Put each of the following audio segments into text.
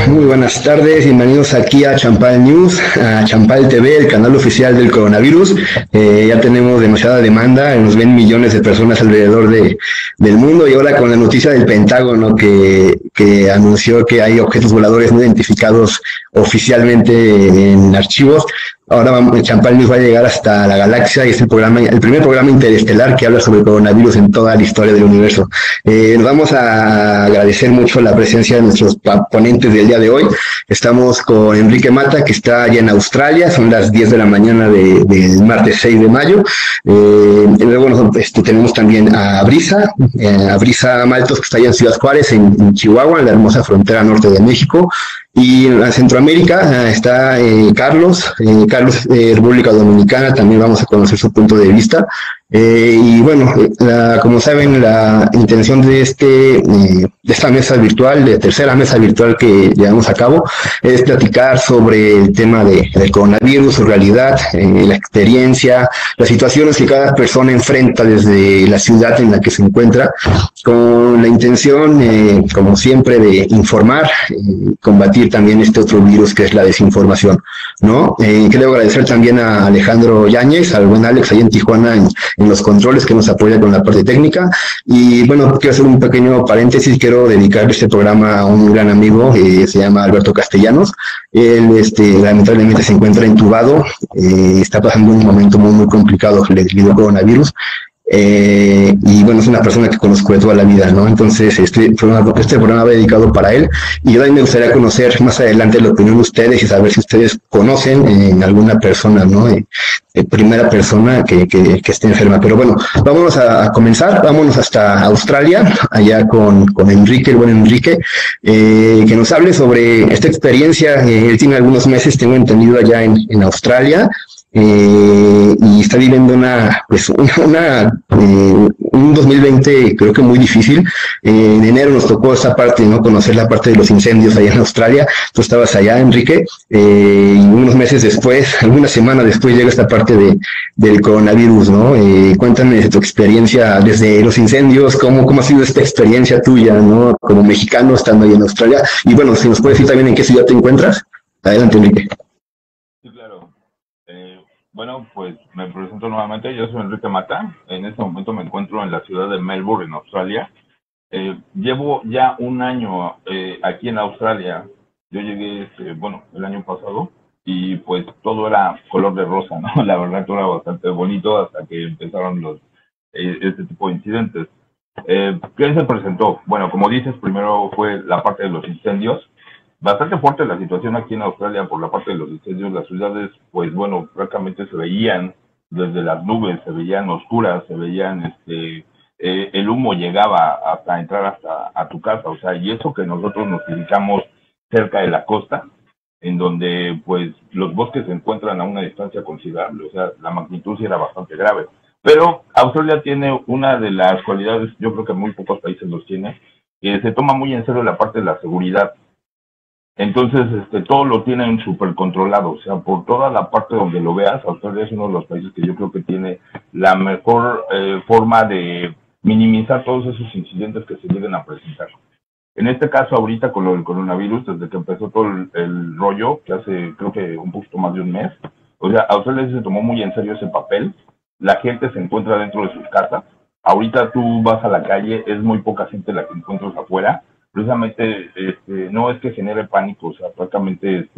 Muy buenas tardes, bienvenidos aquí a Champal News, a Champal TV, el canal oficial del coronavirus. Ya tenemos demasiada demanda, nos ven millones de personas alrededor del mundo, y ahora con la noticia del Pentágono que anunció que hay objetos voladores no identificados oficialmente en archivos. Ahora Champal News va a llegar hasta la galaxia y es el primer programa interestelar que habla sobre el coronavirus en toda la historia del universo. Nos vamos a agradecer mucho la presencia de nuestros ponentes del día de hoy. Estamos con Enrique Mata, que está allá en Australia, son las 10 de la mañana del martes 6 de mayo. Luego tenemos también a Brisa Maltos, que está allá en Ciudad Juárez, en Chihuahua, en la hermosa frontera norte de México. Y en Centroamérica está Carlos de República Dominicana, también vamos a conocer su punto de vista. Y bueno, como saben, la intención de esta mesa virtual, de tercera mesa virtual que llevamos a cabo, es platicar sobre el tema del coronavirus, su realidad, la experiencia, las situaciones que cada persona enfrenta desde la ciudad en la que se encuentra, con la intención, como siempre, de informar, combatir también este otro virus que es la desinformación, ¿no? Quiero agradecer también a Alejandro Yáñez, al buen Alex, ahí en Tijuana, en los controles, que nos apoya con la parte técnica. Y bueno, quiero hacer un pequeño paréntesis, quiero dedicar este programa a un gran amigo, se llama Alberto Castellanos. Él lamentablemente se encuentra intubado, está pasando un momento muy, muy complicado debido al coronavirus. Y bueno, es una persona que conozco de toda la vida, ¿no? Entonces, este programa va dedicado para él, y yo también me gustaría conocer más adelante la opinión de ustedes y saber si ustedes conocen en alguna persona, ¿no? Primera persona que esté enferma. Pero bueno, vámonos a comenzar, vámonos hasta Australia, allá con Enrique, el buen Enrique, que nos hable sobre esta experiencia. Él tiene algunos meses, tengo entendido, allá en Australia. Y está viviendo un 2020 creo que muy difícil. En enero nos tocó esa parte, ¿no? Conocer la parte de los incendios allá en Australia. Tú estabas allá, Enrique, y unos meses después, alguna semana después, llega esta parte del coronavirus, ¿no? Cuéntame de tu experiencia desde los incendios, cómo ha sido esta experiencia tuya, ¿no? Como mexicano estando ahí en Australia. Y bueno, si nos puedes decir también en qué ciudad te encuentras. Adelante, Enrique. Sí, claro. Bueno, pues me presento nuevamente. Yo soy Enrique Mata. En este momento me encuentro en la ciudad de Melbourne, en Australia. Llevo ya un año aquí en Australia. Yo llegué, el año pasado, y pues todo era color de rosa, ¿no? La verdad, todo era bastante bonito hasta que empezaron este tipo de incidentes. ¿Qué se presentó? Bueno, como dices, primero fue la parte de los incendios. Bastante fuerte la situación aquí en Australia por la parte de los incendios. Las ciudades, pues bueno, prácticamente se veían desde las nubes, se veían oscuras, se veían, el humo llegaba hasta entrar a tu casa, o sea, y eso que nosotros nos ubicamos cerca de la costa, en donde pues los bosques se encuentran a una distancia considerable, o sea, la magnitud sí era bastante grave. Pero Australia tiene una de las cualidades, yo creo que muy pocos países los tienen, que se toma muy en serio la parte de la seguridad. Entonces, todo lo tienen súper controlado, o sea, por toda la parte donde lo veas, Australia es uno de los países que yo creo que tiene la mejor forma de minimizar todos esos incidentes que se lleguen a presentar. En este caso, ahorita con lo del coronavirus, desde que empezó todo el rollo, que hace creo que un poquito más de un mes, o sea, Australia se tomó muy en serio ese papel, la gente se encuentra dentro de sus casas, ahorita tú vas a la calle, es muy poca gente la que encuentras afuera, precisamente no es que genere pánico, o sea, prácticamente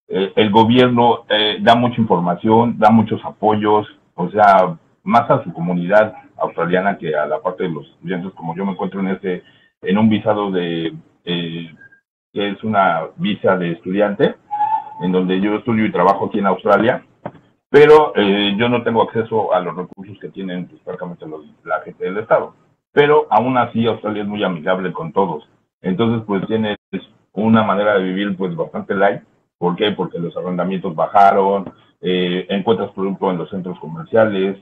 el gobierno da mucha información, da muchos apoyos, o sea, más a su comunidad australiana que a la parte de los estudiantes, como yo me encuentro en un visado que es una visa de estudiante, en donde yo estudio y trabajo aquí en Australia, pero yo no tengo acceso a los recursos que tienen pues, prácticamente la gente del Estado. Pero aún así Australia es muy amigable con todos. Entonces, pues tienes una manera de vivir pues bastante light. ¿Por qué? Porque los arrendamientos bajaron, encuentras producto en los centros comerciales,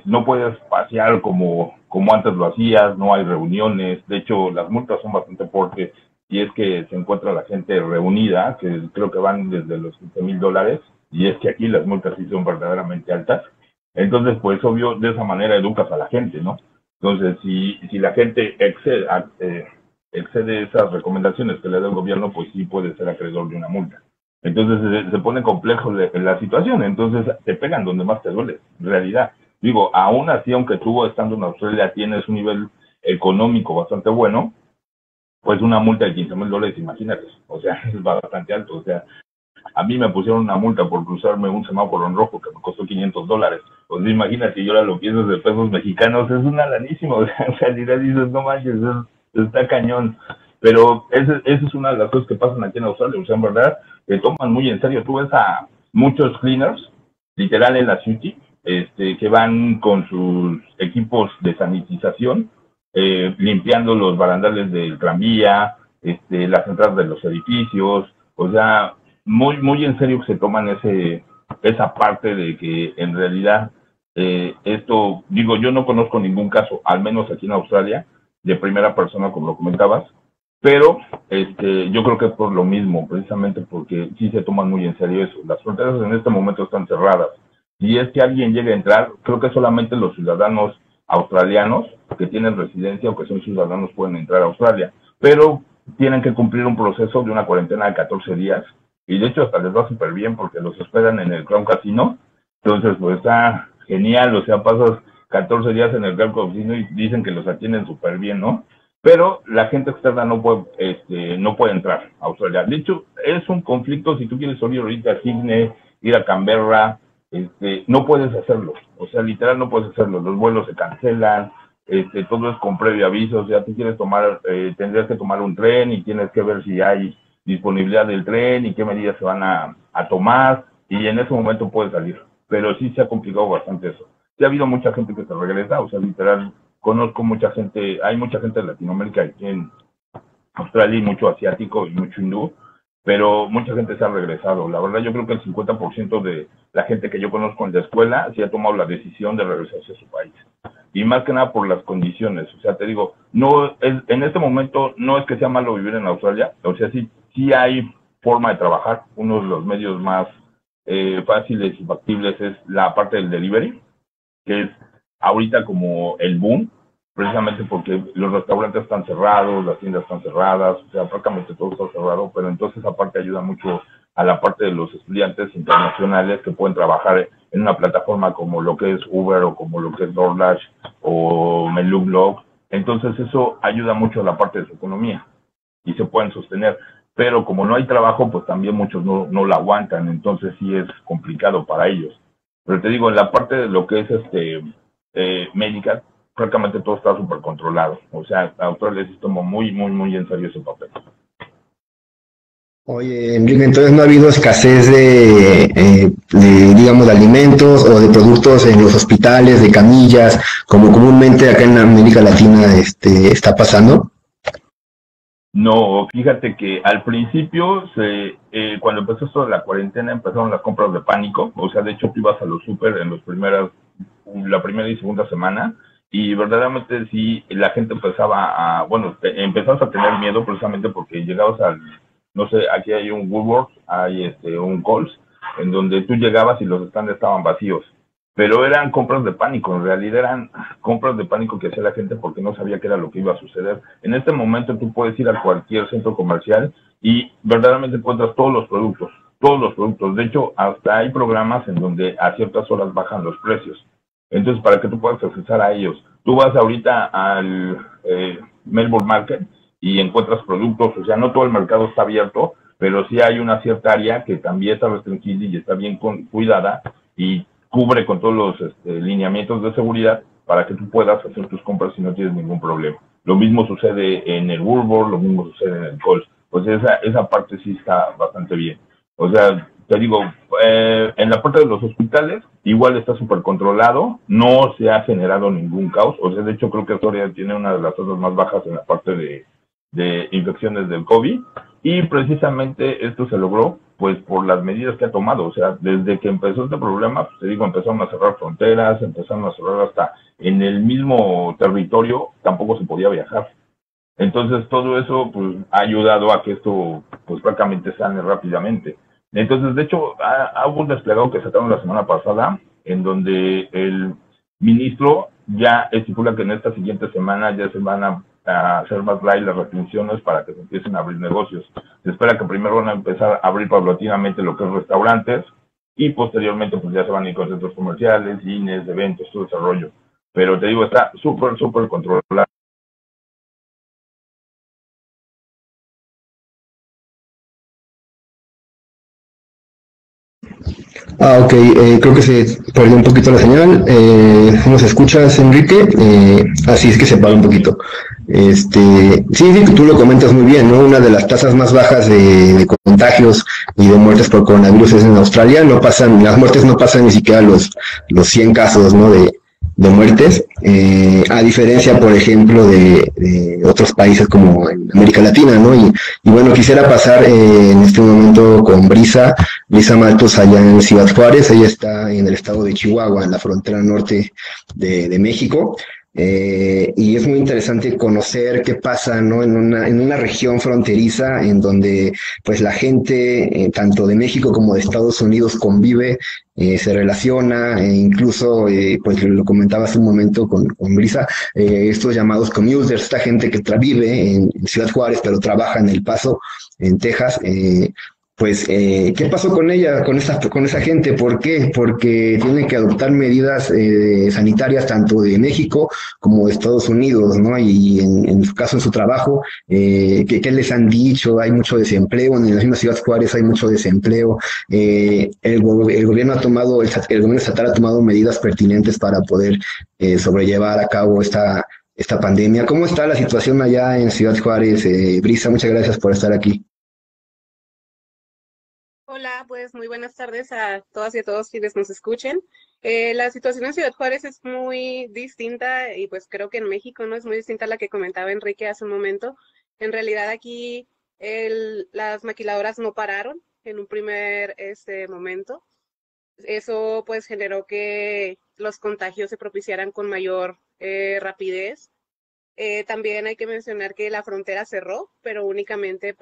no puedes pasear como antes lo hacías, no hay reuniones. De hecho, las multas son bastante fuertes y es que se encuentra la gente reunida, que creo que van desde los $15,000, y es que aquí las multas sí son verdaderamente altas. Entonces, pues obvio, de esa manera educas a la gente, ¿no? Entonces, si la gente excede esas recomendaciones que le da el gobierno, pues sí puede ser acreedor de una multa. Entonces se pone complejo la situación, entonces te pegan donde más te duele, en realidad. Digo, aún así, aunque tú estando en Australia tienes un nivel económico bastante bueno, pues una multa de $15,000, imagínate, o sea, es bastante alto, o sea, a mí me pusieron una multa por cruzarme un semáforo en rojo que me costó $500. Pues imagínate, yo ahora lo pienso de pesos mexicanos, es una lanísima, o sea, en realidad dices, no manches, está cañón. Pero esa es una de las cosas que pasan aquí en Australia, o sea, en verdad, que toman muy en serio. Tú ves a muchos cleaners, literal en la city, que van con sus equipos de sanitización, limpiando los barandales del tranvía, las entradas de los edificios, o sea, muy en serio que se toman esa parte de que en realidad esto, digo, yo no conozco ningún caso, al menos aquí en Australia, de primera persona, como lo comentabas, pero yo creo que es por lo mismo, precisamente porque sí se toman muy en serio eso. Las fronteras en este momento están cerradas. Si es que alguien llega a entrar, creo que solamente los ciudadanos australianos que tienen residencia o que son ciudadanos pueden entrar a Australia, pero tienen que cumplir un proceso de una cuarentena de 14 días y de hecho hasta les va súper bien porque los esperan en el Crown Casino. Entonces pues está genial, o sea, pasas 14 días en el Crown Casino y dicen que los atienden súper bien, ¿no? Pero la gente externa no puede entrar a Australia. De hecho, es un conflicto si tú quieres salir ahorita a Sydney, ir a Canberra, no puedes hacerlo. O sea, literal no puedes hacerlo. Los vuelos se cancelan, todo es con previo aviso. O sea, tú quieres tendrías que tomar un tren y tienes que ver si hay disponibilidad del tren y qué medidas se van a tomar. Y en ese momento puedes salir. Pero sí se ha complicado bastante eso. Sí ha habido mucha gente que se regresa, o sea, literal conozco mucha gente, hay mucha gente de Latinoamérica aquí en Australia y mucho asiático y mucho hindú, pero mucha gente se ha regresado. La verdad yo creo que el 50% de la gente que yo conozco en la escuela sí ha tomado la decisión de regresarse a su país. Y más que nada por las condiciones. O sea, te digo, en este momento no es que sea malo vivir en Australia, o sea, sí hay forma de trabajar. Uno de los medios más fáciles y factibles es la parte del delivery, que es ahorita como el boom, precisamente porque los restaurantes están cerrados, las tiendas están cerradas, o sea, prácticamente todo está cerrado, pero entonces aparte ayuda mucho a la parte de los estudiantes internacionales que pueden trabajar en una plataforma como lo que es Uber o como lo que es DoorDash o Melublog. Entonces eso ayuda mucho a la parte de su economía y se pueden sostener. Pero como no hay trabajo, pues también muchos no la aguantan, entonces sí es complicado para ellos. Pero te digo, en la parte de lo que es médica, prácticamente todo está súper controlado. O sea, Australia se tomó muy en serio ese papel. Oye, Enrique, entonces no ha habido escasez digamos, de alimentos o de productos en los hospitales, de camillas, como comúnmente acá en América Latina está pasando. No, fíjate que al principio, cuando empezó esto de la cuarentena, empezaron las compras de pánico. O sea, de hecho, tú ibas a los súper en la primera y segunda semana, y verdaderamente sí, la gente empezabas a tener miedo precisamente porque llegabas no sé, aquí hay un Woolworths, hay un Coles, en donde tú llegabas y los stands estaban vacíos. Pero eran compras de pánico, en realidad eran compras de pánico que hacía la gente porque no sabía qué era lo que iba a suceder. En este momento tú puedes ir a cualquier centro comercial y verdaderamente encuentras todos los productos, todos los productos. De hecho, hasta hay programas en donde a ciertas horas bajan los precios. Entonces, para que tú puedas accesar a ellos, tú vas ahorita al Melbourne Market y encuentras productos, o sea, no todo el mercado está abierto, pero sí hay una cierta área que también está restringida y está bien cuidada y cubre con todos los lineamientos de seguridad para que tú puedas hacer tus compras y no tienes ningún problema. Lo mismo sucede en el Woolworth, lo mismo sucede en el Coles. Pues esa parte sí está bastante bien. O sea, te digo, en la parte de los hospitales igual está súper controlado, no se ha generado ningún caos. O sea, de hecho creo que Astoria tiene una de las tasas más bajas en la parte de infecciones del COVID y precisamente esto se logró pues por las medidas que ha tomado. O sea, desde que empezó este problema, pues, te digo, empezaron a cerrar fronteras, empezaron a cerrar hasta en el mismo territorio, tampoco se podía viajar. Entonces todo eso pues ha ayudado a que esto pues prácticamente sane rápidamente. Entonces, de hecho, hubo un desplegado que sacaron la semana pasada en donde el ministro ya estipula que en esta siguiente semana ya se van a hacer más light las restricciones para que se empiecen a abrir negocios. Se espera que primero van a empezar a abrir paulatinamente lo que es restaurantes y posteriormente pues ya se van a ir con centros comerciales, cines, eventos, todo ese rollo. Pero te digo, está súper, súper controlado. Ok, creo que se perdió un poquito la señal. ¿Nos escuchas, Enrique? Así es que se para un poquito. Sí, sí, tú lo comentas muy bien, ¿no? Una de las tasas más bajas de contagios y de muertes por coronavirus es en Australia. No pasan, las muertes no pasan ni siquiera los 100 casos, ¿no? De muertes, a diferencia, por ejemplo, de otros países como en América Latina, ¿no? Y bueno, quisiera pasar en este momento con Brisa Matos allá en Ciudad Juárez. Ella está en el estado de Chihuahua, en la frontera norte de México. Y es muy interesante conocer qué pasa, ¿no? En una región fronteriza en donde pues la gente, tanto de México como de Estados Unidos, convive, se relaciona, e incluso, pues lo comentaba hace un momento con Brisa, estos llamados commuters, esta gente que vive en Ciudad Juárez, pero trabaja en El Paso, en Texas. Pues, ¿qué pasó con ella, con esa gente? ¿Por qué? Porque tienen que adoptar medidas sanitarias tanto de México como de Estados Unidos, ¿no? Y en su caso, en su trabajo, ¿qué les han dicho? Hay mucho desempleo, en la misma Ciudad Juárez hay mucho desempleo. El gobierno el gobierno estatal ha tomado medidas pertinentes para poder sobrellevar a cabo esta pandemia. ¿Cómo está la situación allá en Ciudad Juárez? Brisa, muchas gracias por estar aquí. Hola, pues muy buenas tardes a todas y a todos quienes nos escuchen. La situación en Ciudad Juárez es muy distinta y pues creo que en México no es muy distinta a la que comentaba Enrique hace un momento. En realidad aquí las maquiladoras no pararon en un primer momento. Eso pues generó que los contagios se propiciaran con mayor rapidez. También hay que mencionar que la frontera cerró, pero únicamente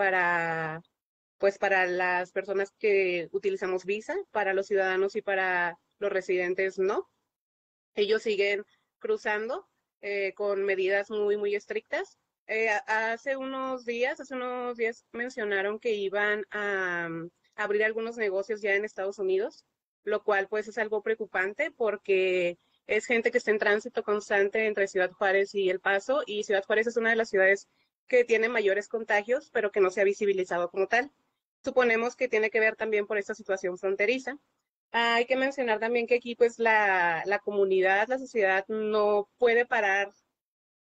pues para las personas que utilizamos visa, para los ciudadanos y para los residentes no. Ellos siguen cruzando con medidas muy, muy estrictas. Hace unos días mencionaron que iban a abrir algunos negocios ya en Estados Unidos, lo cual pues es algo preocupante porque es gente que está en tránsito constante entre Ciudad Juárez y El Paso, y Ciudad Juárez es una de las ciudades que tiene mayores contagios, pero que no se ha visibilizado como tal. Suponemos que tiene que ver también por esta situación fronteriza. Hay que mencionar también que aquí pues la comunidad, la sociedad no puede parar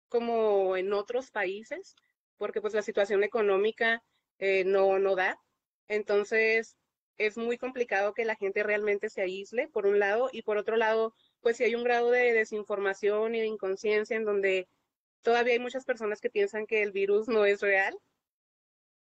como en otros países, porque pues la situación económica no da. Entonces es muy complicado que la gente realmente se aísle, por un lado, y por otro lado, pues si hay un grado de desinformación y de inconsciencia en donde todavía hay muchas personas que piensan que el virus no es real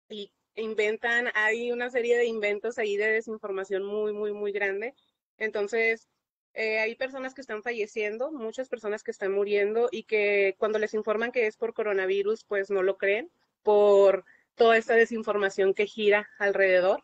y inventan, hay una serie de inventos ahí de desinformación muy, muy, muy grande. Entonces, hay personas que están falleciendo, muchas personas que están muriendo y que cuando les informan que es por coronavirus, pues no lo creen por toda esta desinformación que gira alrededor.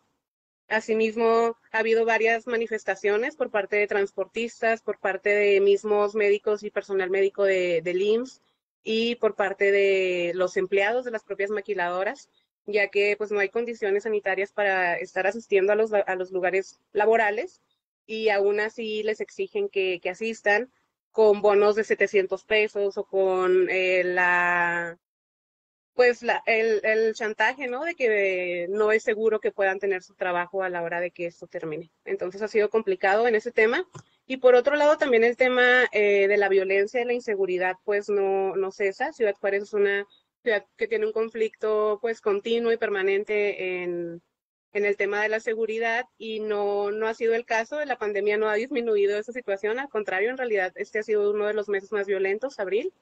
Asimismo, ha habido varias manifestaciones por parte de transportistas, por parte de mismos médicos y personal médico del IMSS y por parte de los empleados de las propias maquiladoras, ya que pues no hay condiciones sanitarias para estar asistiendo a los lugares laborales y aún así les exigen que asistan con bonos de 700 pesos o con el chantaje, ¿no? De que no es seguro que puedan tener su trabajo a la hora de que esto termine. Entonces ha sido complicado en ese tema. Y por otro lado, también el tema de la violencia y la inseguridad, pues no cesa. Ciudad Juárez es una ciudad que tiene un conflicto, pues, continuo y permanente en el tema de la seguridad y no ha sido el caso. La pandemia no ha disminuido esa situación. Al contrario, en realidad, este ha sido uno de los meses más violentos, abril.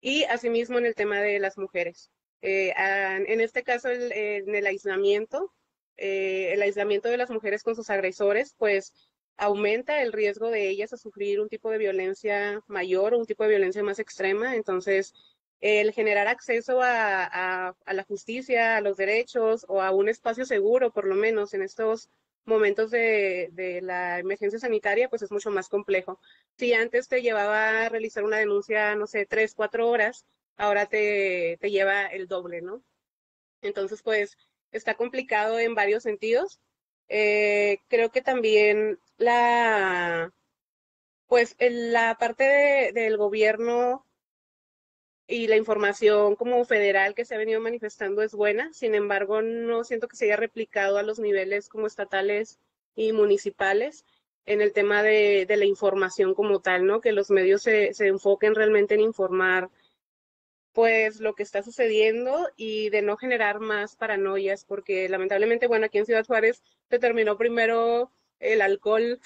Y asimismo en el tema de las mujeres. En este caso, en el aislamiento de las mujeres con sus agresores, pues aumenta el riesgo de ellas a sufrir un tipo de violencia mayor o un tipo de violencia más extrema. Entonces, el generar acceso a la justicia, a los derechos o a un espacio seguro, por lo menos en estos momentos de la emergencia sanitaria, pues es mucho más complejo. Si antes te llevaba a realizar una denuncia, no sé, 3, 4 horas, ahora te lleva el doble, ¿no? Entonces, pues, está complicado en varios sentidos. Creo que también la parte del gobierno y la información como federal que se ha venido manifestando es buena. Sin embargo, no siento que se haya replicado a los niveles como estatales y municipales en el tema de la información como tal, ¿no? Que los medios se enfoquen realmente en informar pues lo que está sucediendo y de no generar más paranoias, porque lamentablemente, bueno, aquí en Ciudad Juárez se terminó primero el alcohol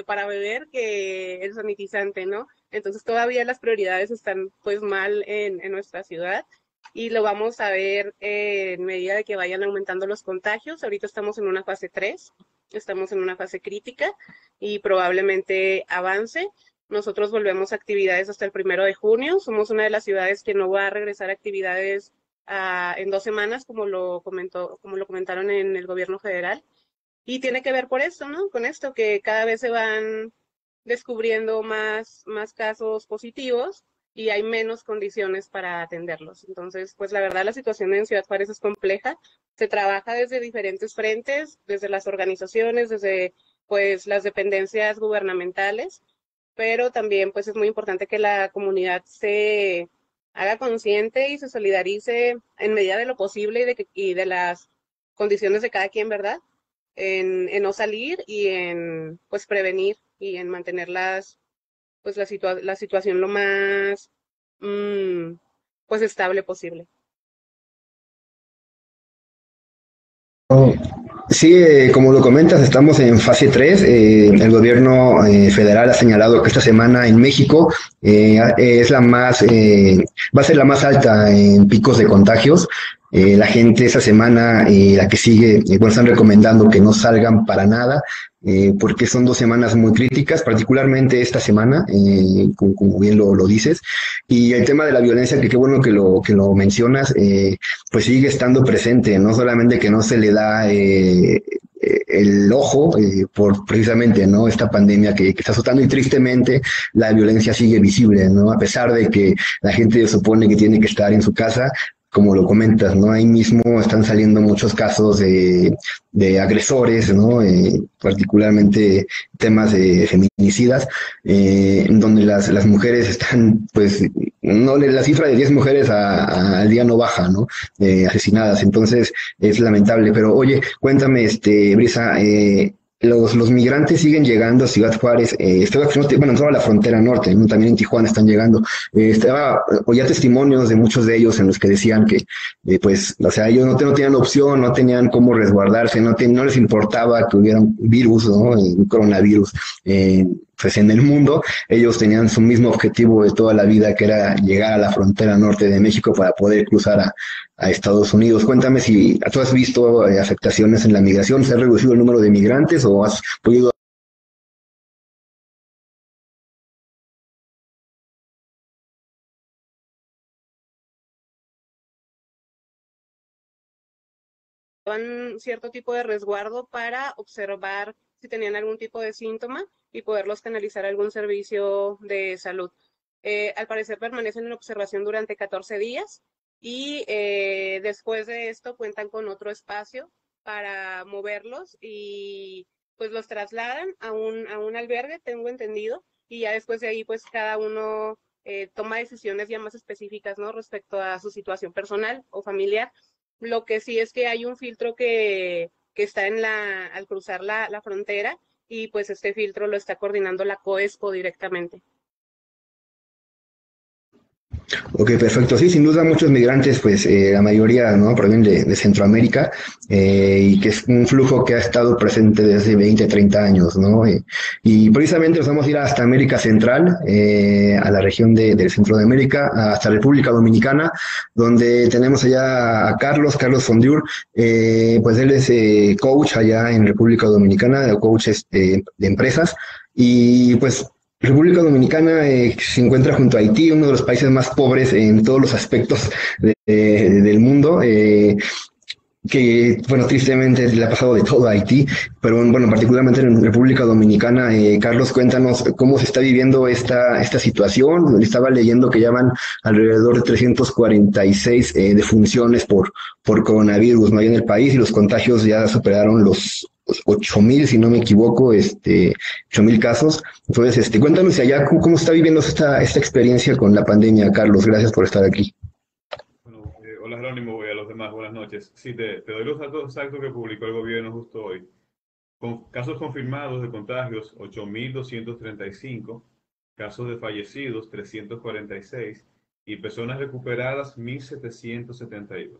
para beber que el sanitizante, ¿no? Entonces todavía las prioridades están pues mal en nuestra ciudad y lo vamos a ver en medida de que vayan aumentando los contagios. Ahorita estamos en una fase 3, estamos en una fase crítica y probablemente avance. Nosotros volvemos a actividades hasta el 1 de junio. Somos una de las ciudades que no va a regresar a actividades en 2 semanas, como lo comentaron en el gobierno federal. Y tiene que ver por esto, ¿no? Con esto, que cada vez se van descubriendo más casos positivos y hay menos condiciones para atenderlos. Entonces, pues la verdad la situación en Ciudad Juárez es compleja. Se trabaja desde diferentes frentes, desde las organizaciones, desde pues las dependencias gubernamentales, pero también pues es muy importante que la comunidad se haga consciente y se solidarice en medida de lo posible y de las condiciones de cada quien, ¿verdad? En no salir y en pues prevenir y en mantener la situación lo más mm, pues estable posible. Sí, como lo comentas, estamos en fase 3. El gobierno federal ha señalado que esta semana en México es va a ser la más alta en picos de contagios. La gente esa semana, la que sigue, bueno, están recomendando que no salgan para nada, porque son 2 semanas muy críticas, particularmente esta semana, como bien lo dices. Y el tema de la violencia, que qué bueno que lo mencionas, pues sigue estando presente, no solamente que no se le da el ojo por precisamente no esta pandemia que está azotando y tristemente la violencia sigue visible, ¿no? A pesar de que la gente supone que tiene que estar en su casa, como lo comentas, ¿no? Ahí mismo están saliendo muchos casos de agresores, ¿no? Particularmente temas de feminicidas, en donde las mujeres están, pues, no, la cifra de 10 mujeres al día no baja, ¿no? Asesinadas. Entonces, es lamentable. Pero, oye, cuéntame, Brisa, los migrantes siguen llegando a Ciudad Juárez, bueno, en toda la frontera norte, ¿no? También en Tijuana están llegando. Oía testimonios de muchos de ellos en los que decían que, pues, o sea, ellos no tenían opción, no tenían cómo resguardarse, no les importaba que hubiera un virus, ¿no? Un coronavirus, pues en el mundo, ellos tenían su mismo objetivo de toda la vida, que era llegar a la frontera norte de México para poder cruzar a Estados Unidos. Cuéntame si tú has visto afectaciones en la migración, ¿se ha reducido el número de migrantes o has podido cierto tipo de resguardo para observar si tenían algún tipo de síntoma y poderlos canalizar a algún servicio de salud. Al parecer permanecen en observación durante 14 días y después de esto cuentan con otro espacio para moverlos y pues los trasladan a un albergue, tengo entendido, y ya después de ahí pues cada uno toma decisiones ya más específicas, ¿no? Respecto a su situación personal o familiar. Lo que sí es que hay un filtro que está al cruzar la frontera y pues este filtro lo está coordinando la COESPO directamente. Ok, perfecto. Sí, sin duda muchos migrantes, pues la mayoría, ¿no? Provienen de Centroamérica y que es un flujo que ha estado presente desde 20, 30 años, ¿no? Y precisamente nos vamos a ir hasta América Central, a la región del Centro de América, hasta República Dominicana, donde tenemos allá a Carlos Fondiur, pues él es coach allá en República Dominicana, coach de empresas, y pues República Dominicana se encuentra junto a Haití, uno de los países más pobres en todos los aspectos del mundo. Que, bueno, tristemente le ha pasado de todo a Haití, pero bueno, particularmente en República Dominicana. Carlos, cuéntanos cómo se está viviendo esta situación. Estaba leyendo que ya van alrededor de 346 defunciones por coronavirus, ¿no? Hay en el país, y los contagios ya superaron los 8,000, si no me equivoco, 8,000 casos. Entonces, cuéntanos allá cómo está viviendo esta experiencia con la pandemia, Carlos. Gracias por estar aquí. Bueno, hola Jerónimo y a los demás, buenas noches. Sí, te doy los datos exactos que publicó el gobierno justo hoy. Con casos confirmados de contagios, 8.235, casos de fallecidos, 346, y personas recuperadas, 1.772.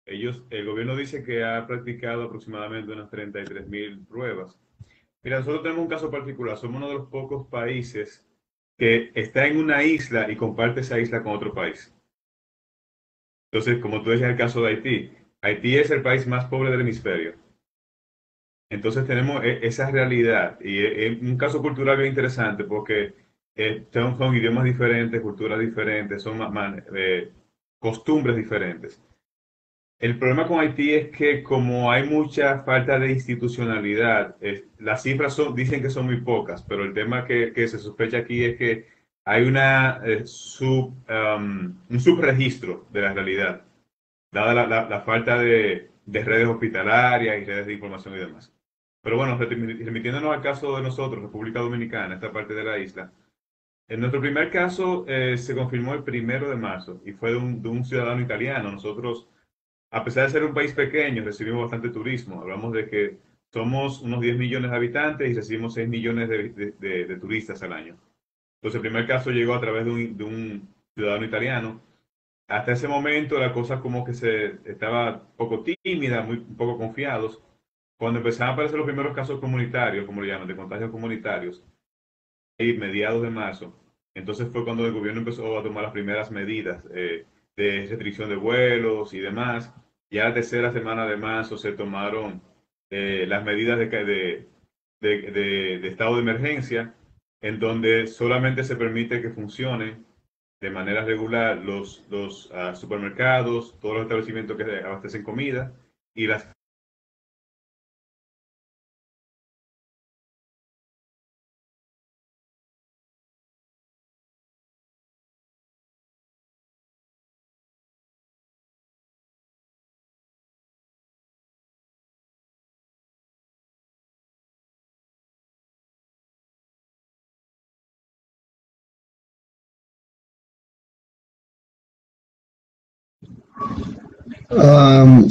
El gobierno dice que ha practicado aproximadamente unas 33.000 pruebas. Mira, nosotros tenemos un caso particular, somos uno de los pocos países que está en una isla y comparte esa isla con otro país. Entonces, como tú decías, el caso de Haití. Haití es el país más pobre del hemisferio. Entonces tenemos esa realidad y es un caso cultural bien interesante porque son idiomas diferentes, culturas diferentes, son costumbres diferentes. El problema con Haití es que como hay mucha falta de institucionalidad, las cifras dicen que son muy pocas, pero el tema que se sospecha aquí es que hay un subregistro de la realidad, dada la falta de redes hospitalarias y redes de información y demás. Pero bueno, remitiéndonos al caso de nosotros, República Dominicana, esta parte de la isla, en nuestro primer caso se confirmó el 1 de marzo y fue de un ciudadano italiano. Nosotros, a pesar de ser un país pequeño, recibimos bastante turismo. Hablamos de que somos unos 10 millones de habitantes y recibimos 6 millones de turistas al año. Entonces, el primer caso llegó a través de un ciudadano italiano. Hasta ese momento la cosa como que estaba un poco tímida, un poco confiados. Cuando empezaron a aparecer los primeros casos comunitarios, como le llaman, de contagios comunitarios, y mediados de marzo, entonces fue cuando el gobierno empezó a tomar las primeras medidas de restricción de vuelos y demás. Ya la tercera semana de marzo se tomaron las medidas de estado de emergencia, en donde solamente se permite que funcionen de manera regular los supermercados, todos los establecimientos que abastecen comida y las. Um,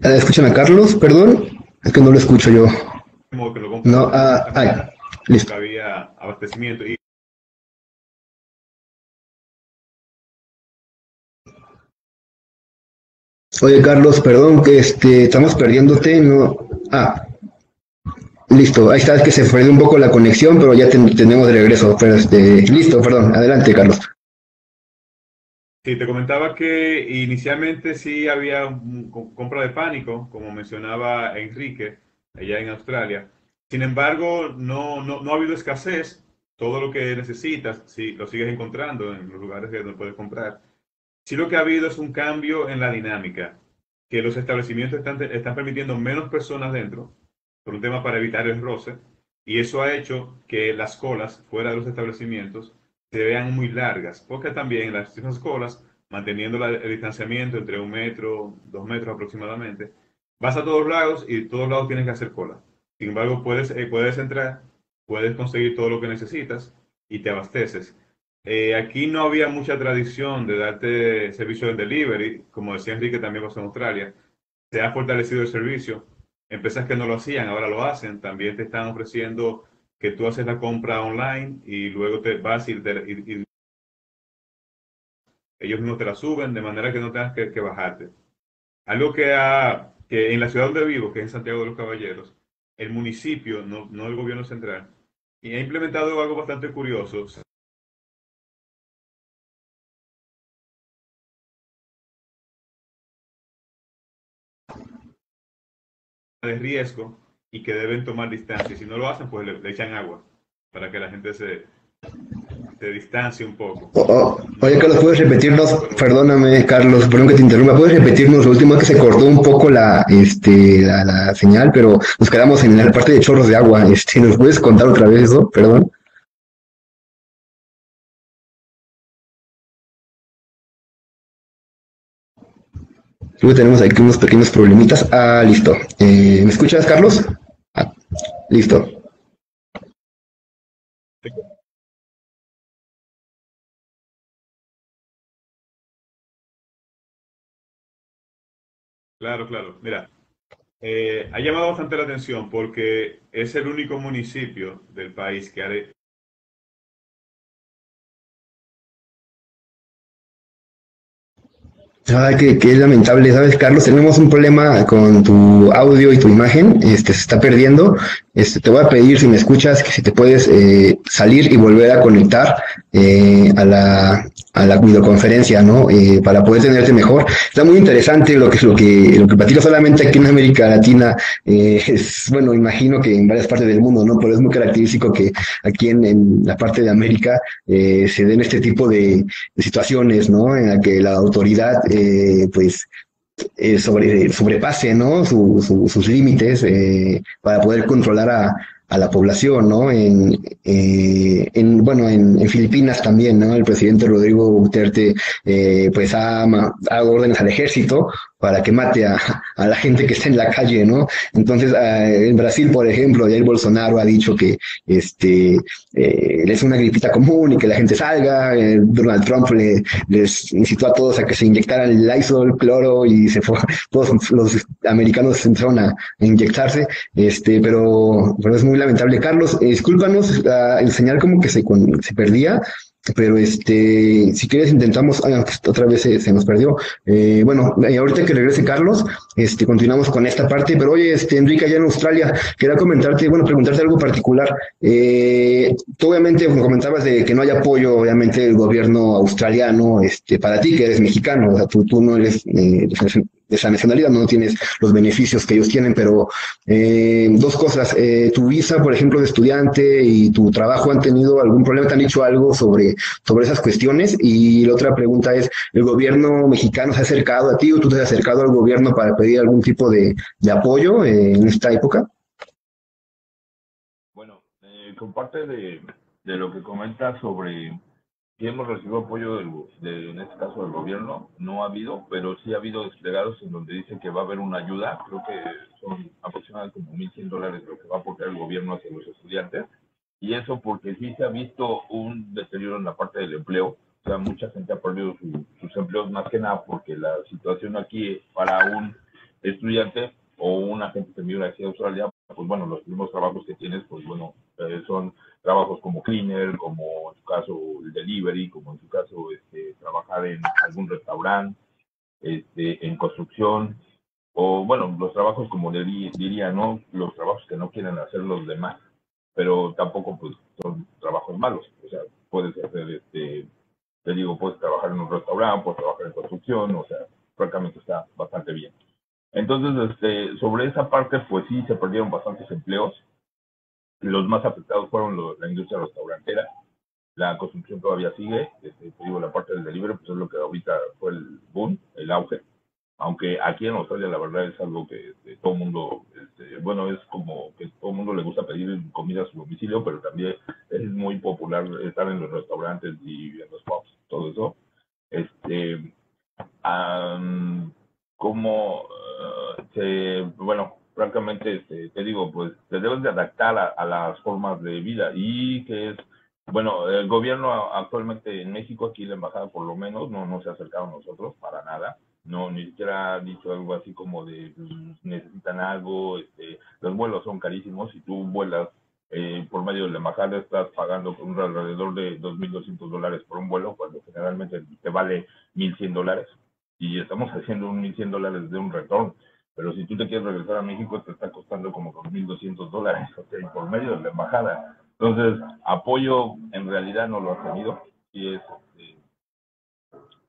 Escúchame, Carlos, perdón. Es que no lo escucho yo. Como que lo No, listo. había abastecimiento. Y Oye, Carlos, perdón, que estamos perdiéndote, no. Listo, ahí está, es que se fue un poco la conexión, pero ya tenemos de regreso. Pero listo, perdón, adelante, Carlos. sí, te comentaba que inicialmente sí había compra de pánico, como mencionaba Enrique, allá en Australia. Sin embargo, no ha habido escasez. Todo lo que necesitas, sí, lo sigues encontrando en los lugares donde puedes comprar. Sí, lo que ha habido es un cambio en la dinámica. que los establecimientos están permitiendo menos personas dentro, por un tema para evitar el roce, y eso ha hecho que las colas fuera de los establecimientos se vean muy largas, porque también las mismas colas, manteniendo el distanciamiento entre 1 metro, 2 metros aproximadamente, vas a todos lados y todos lados tienes que hacer cola. Sin embargo, puedes entrar, puedes conseguir todo lo que necesitas y te abasteces. Aquí no había mucha tradición de darte servicio de delivery, como decía Enrique, también pasó en Australia. Se ha fortalecido el servicio. Empresas que no lo hacían, ahora lo hacen. También te están ofreciendo que tú haces la compra online y luego te vas y ellos mismos te la suben de manera que no tengas que bajarte. Algo que en la ciudad donde vivo, que es en Santiago de los Caballeros, el municipio, no el gobierno central, y ha implementado algo bastante curioso. De riesgo y que deben tomar distancia. Si no lo hacen, pues le echan agua para que la gente se distancie un poco. Oye, Carlos, ¿puedes repetirnos? Perdóname, Carlos, perdón que te interrumpa. ¿Puedes repetirnos? Lo último es que se cortó un poco la señal, pero nos quedamos en la parte de chorros de agua. ¿Nos puedes contar otra vez eso? Perdón. Creo que tenemos aquí unos pequeños problemitas. Ah, listo. ¿Me escuchas, Carlos? Ah, listo. Claro, claro. Mira, ha llamado bastante la atención porque es el único municipio del país que ha, Ay, que es lamentable, ¿sabes, Carlos? Tenemos un problema con tu audio y tu imagen, se está perdiendo. Te voy a pedir, si me escuchas, que si te puedes salir y volver a conectar a la videoconferencia, ¿no? Para poder tenerte mejor. Está muy interesante lo que platico solamente aquí en América Latina. Bueno, imagino que en varias partes del mundo, ¿no? Pero es muy característico que aquí en la parte de América se den este tipo de situaciones, ¿no? En la que la autoridad, pues, sobrepase, ¿no? Sus límites para poder controlar a la población, ¿no? Bueno, en Filipinas también, ¿no? El presidente Rodrigo Duterte, pues, ha dado órdenes al ejército para que mate a la gente que está en la calle, ¿no? Entonces, en Brasil, por ejemplo, Jair Bolsonaro ha dicho que es una gripita común y que la gente salga. Donald Trump les incitó a todos a que se inyectaran el Lysol, cloro, y todos los americanos empezaron a inyectarse, pero es muy lamentable. Carlos, discúlpanos, el señal como que se perdía, pero si quieres intentamos, otra vez se nos perdió. Bueno, ahorita que regrese Carlos, continuamos con esta parte, pero oye, Enrique, allá en Australia, quería preguntarte algo particular. Tú obviamente comentabas de que no hay apoyo, obviamente, del gobierno australiano, para ti que eres mexicano, o sea, tú no eres de esa nacionalidad, no tienes los beneficios que ellos tienen, pero dos cosas, tu visa, por ejemplo, de estudiante y tu trabajo, ¿han tenido algún problema? ¿Te han dicho algo sobre esas cuestiones? Y la otra pregunta es, ¿el gobierno mexicano se ha acercado a ti o tú te has acercado al gobierno para pedir algún tipo de apoyo en esta época? Bueno, con parte de lo que comentas sobre si hemos recibido apoyo en este caso del gobierno, no ha habido, pero sí ha habido desplegados en donde dicen que va a haber una ayuda. Creo que son aproximadamente como $1,100 lo que va a aportar el gobierno hacia los estudiantes. Y eso porque sí se ha visto un deterioro en la parte del empleo. O sea, mucha gente ha perdido sus empleos, más que nada porque la situación aquí para un estudiante o una gente que vive aquí en Australia, pues bueno, los mismos trabajos que tienes, pues bueno, son trabajos como cleaner, como en su caso el delivery, como en su caso trabajar en algún restaurante, en construcción, o bueno, los trabajos como diría, ¿no? Los trabajos que no quieren hacer los demás, pero tampoco pues son trabajos malos. O sea, puedes hacer, te digo, puedes trabajar en un restaurante, puedes trabajar en construcción, o sea, francamente está bastante bien. Entonces, sobre esa parte, pues sí, se perdieron bastantes empleos. Los más afectados fueron la industria restaurantera. La construcción todavía sigue. Te digo, la parte del delivery, pues es lo que ahorita fue el boom, el auge. Aunque aquí en Australia la verdad es algo que todo el mundo, bueno, es como que todo el mundo le gusta pedir comida a su domicilio, pero también es muy popular estar en los restaurantes y en los pubs, todo eso. Este, um, como, bueno, francamente, te digo, pues te debes de adaptar a las formas de vida y que es, bueno, el gobierno actualmente en México, aquí la embajada por lo menos, no se ha acercado a nosotros para nada, no, ni siquiera ha dicho algo así como de pues, necesitan algo, los vuelos son carísimos, si tú vuelas por medio de la embajada estás pagando un alrededor de $2,200 por un vuelo, cuando generalmente te vale $1,100 y estamos haciendo un $1,100 de un retorno. Pero si tú te quieres regresar a México, te está costando como $2,200, o sea, y por medio de la embajada. Entonces, apoyo en realidad no lo ha tenido y es,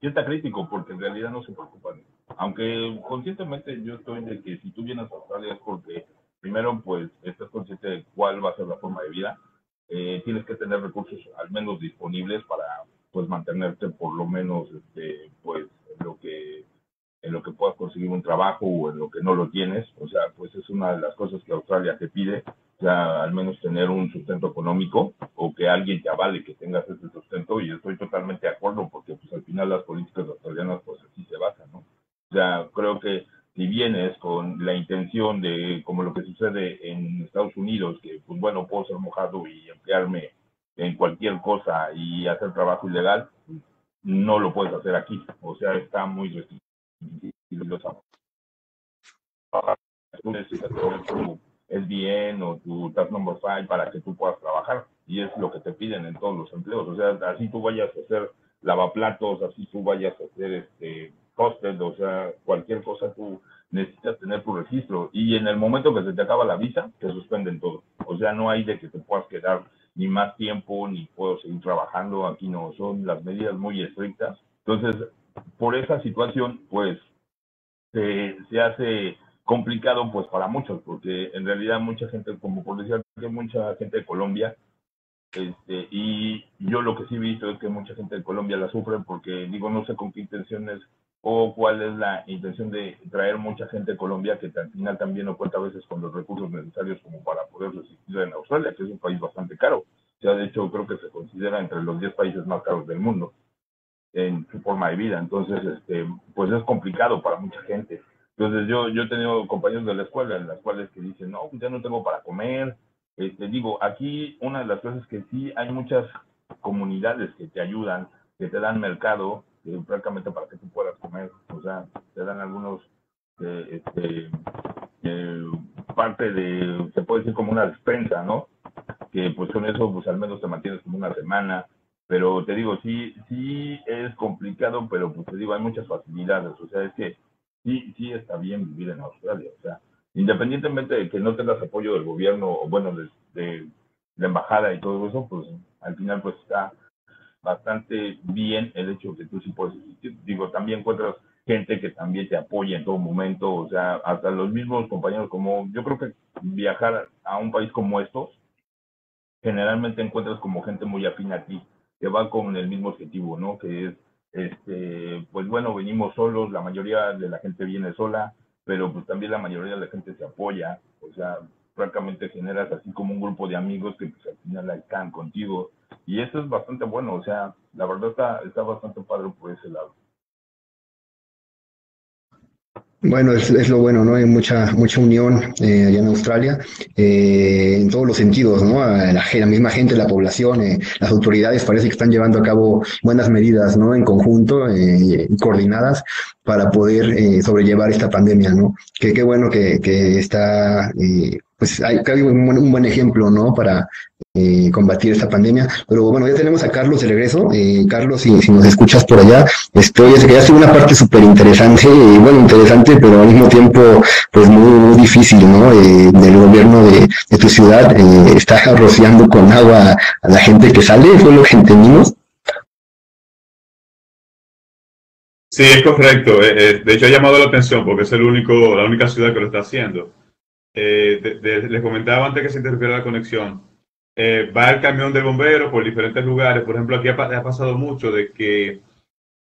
sí está crítico porque en realidad no se preocupan. Aunque conscientemente yo estoy de que si tú vienes a Australia es porque primero pues estás consciente de cuál va a ser la forma de vida. Tienes que tener recursos al menos disponibles para pues mantenerte por lo menos pues en lo que puedas conseguir un trabajo o en lo que no lo tienes. O sea, pues es una de las cosas que Australia te pide, o sea, al menos tener un sustento económico o que alguien te avale que tengas ese sustento y estoy totalmente de acuerdo porque pues al final las políticas australianas pues así se basan, ¿no? O sea, creo que si vienes con la intención de, como lo que sucede en Estados Unidos, que pues bueno, puedo ser mojado y emplearme en cualquier cosa y hacer trabajo ilegal, no lo puedes hacer aquí. O sea, está muy restringido. Tú necesitas tener tu SBN o tu Tax Number 5 para que tú puedas trabajar y es lo que te piden en todos los empleos. O sea, así tú vayas a hacer lavaplatos, así tú vayas a hacer hostel, o sea, cualquier cosa tú necesitas tener tu registro y en el momento que se te acaba la visa, te suspenden todo. O sea, no hay de que te puedas quedar ni más tiempo ni puedo seguir trabajando. Aquí no, son las medidas muy estrictas. Entonces, por esa situación, pues se hace complicado pues para muchos, porque en realidad mucha gente, como por decir, que mucha gente de Colombia, y yo lo que sí he visto es que mucha gente de Colombia la sufre porque digo, no sé con qué intenciones o cuál es la intención de traer mucha gente de Colombia que al final también no cuenta a veces con los recursos necesarios como para poder resistir en Australia, que es un país bastante caro. O sea, de hecho creo que se considera entre los 10 países más caros del mundo en su forma de vida. Entonces, pues es complicado para mucha gente. Entonces, yo he tenido compañeros de la escuela en las cuales que dicen, no, ya no tengo para comer. Digo, aquí una de las cosas que sí hay muchas comunidades que te ayudan, que te dan mercado, prácticamente para que tú puedas comer. O sea, te dan algunos, parte de, se puede decir como una despensa, ¿no? Que pues con eso pues al menos te mantienes como una semana, pero te digo, sí es complicado, pero pues te digo, hay muchas facilidades, o sea, es que sí está bien vivir en Australia, o sea, independientemente de que no tengas apoyo del gobierno, o bueno, de la embajada y todo eso, pues al final pues está bastante bien el hecho de que tú sí puedes existir. Digo, también encuentras gente que también te apoya en todo momento, o sea, hasta los mismos compañeros, como yo creo que viajar a un país como estos, generalmente encuentras como gente muy afín a ti, que va con el mismo objetivo, ¿no? Que es, pues bueno, venimos solos, la mayoría de la gente viene sola, pero pues también la mayoría de la gente se apoya, o sea, francamente generas así como un grupo de amigos que pues al final están contigo, y eso es bastante bueno, o sea, la verdad está bastante padre por ese lado. Bueno, es lo bueno, ¿no? Hay mucha unión allá en Australia, en todos los sentidos, ¿no? La misma gente, la población, las autoridades parece que están llevando a cabo buenas medidas, ¿no? En conjunto y coordinadas para poder sobrellevar esta pandemia, ¿no? Qué bueno que está, pues hay un buen ejemplo, ¿no? Para combatir esta pandemia. Pero bueno, ya tenemos a Carlos de regreso. Carlos, si nos escuchas por allá, oye, que ya sido una parte súper interesante, bueno, interesante, pero al mismo tiempo, pues muy difícil, ¿no? Del gobierno de tu ciudad, está rociando con agua a la gente que sale, fue lo que entendimos. Sí, es correcto. De hecho, ha llamado la atención porque es la única ciudad que lo está haciendo. Les comentaba antes que se interrumpiera la conexión. Va el camión del bombero por diferentes lugares. Por ejemplo, aquí ha pasado mucho de que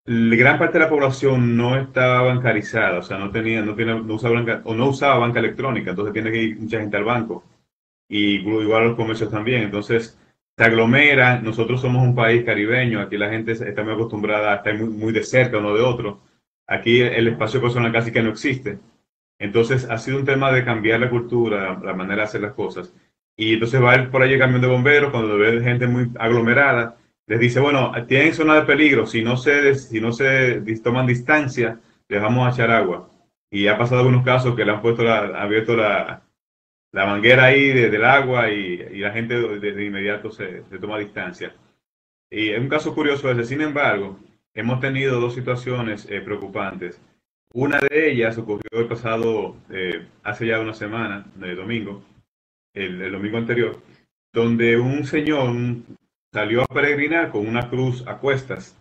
gran parte de la población no estaba bancarizada, o sea, no usaba banca electrónica, entonces tiene que ir mucha gente al banco y igual a los comercios también. Entonces se aglomeran. Nosotros somos un país caribeño, aquí la gente está muy acostumbrada a estar muy de cerca uno de otro. Aquí el espacio personal casi que no existe. Entonces ha sido un tema de cambiar la cultura, la manera de hacer las cosas. Y entonces va por ahí el camión de bomberos, cuando ve gente muy aglomerada, les dice, bueno, tienen zona de peligro, si no se toman distancia, les vamos a echar agua. Y ha pasado algunos casos que le han abierto la manguera ahí del agua y la gente de inmediato se toma distancia. Y es un caso curioso ese. Sin embargo, hemos tenido dos situaciones preocupantes. Una de ellas ocurrió el pasado, hace ya una semana, el domingo, el domingo anterior, donde un señor salió a peregrinar con una cruz a cuestas,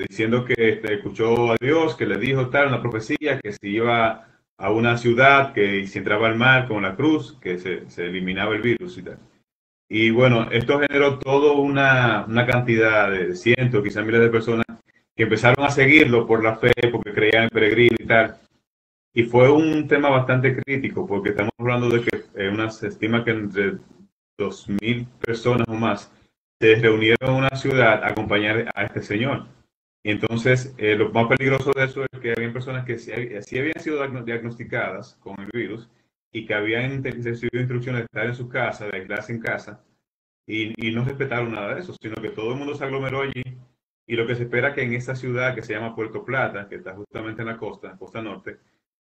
diciendo que escuchó a Dios, que le dijo tal, una profecía, que si iba a una ciudad, que si entraba al mar con la cruz, que se eliminaba el virus y tal. Y bueno, esto generó toda una cantidad de cientos, quizás miles de personas que empezaron a seguirlo por la fe, porque creían en el peregrino y tal. Y fue un tema bastante crítico, porque estamos hablando de que se estima que entre 2.000 personas o más se reunieron en una ciudad a acompañar a este señor. Y entonces, lo más peligroso de eso es que había personas que sí habían sido diagnosticadas con el virus y que habían recibido instrucciones de estar en su casa, de aislarse en casa, y no respetaron nada de eso, sino que todo el mundo se aglomeró allí. Y lo que se espera que en esta ciudad que se llama Puerto Plata, que está justamente en la costa norte,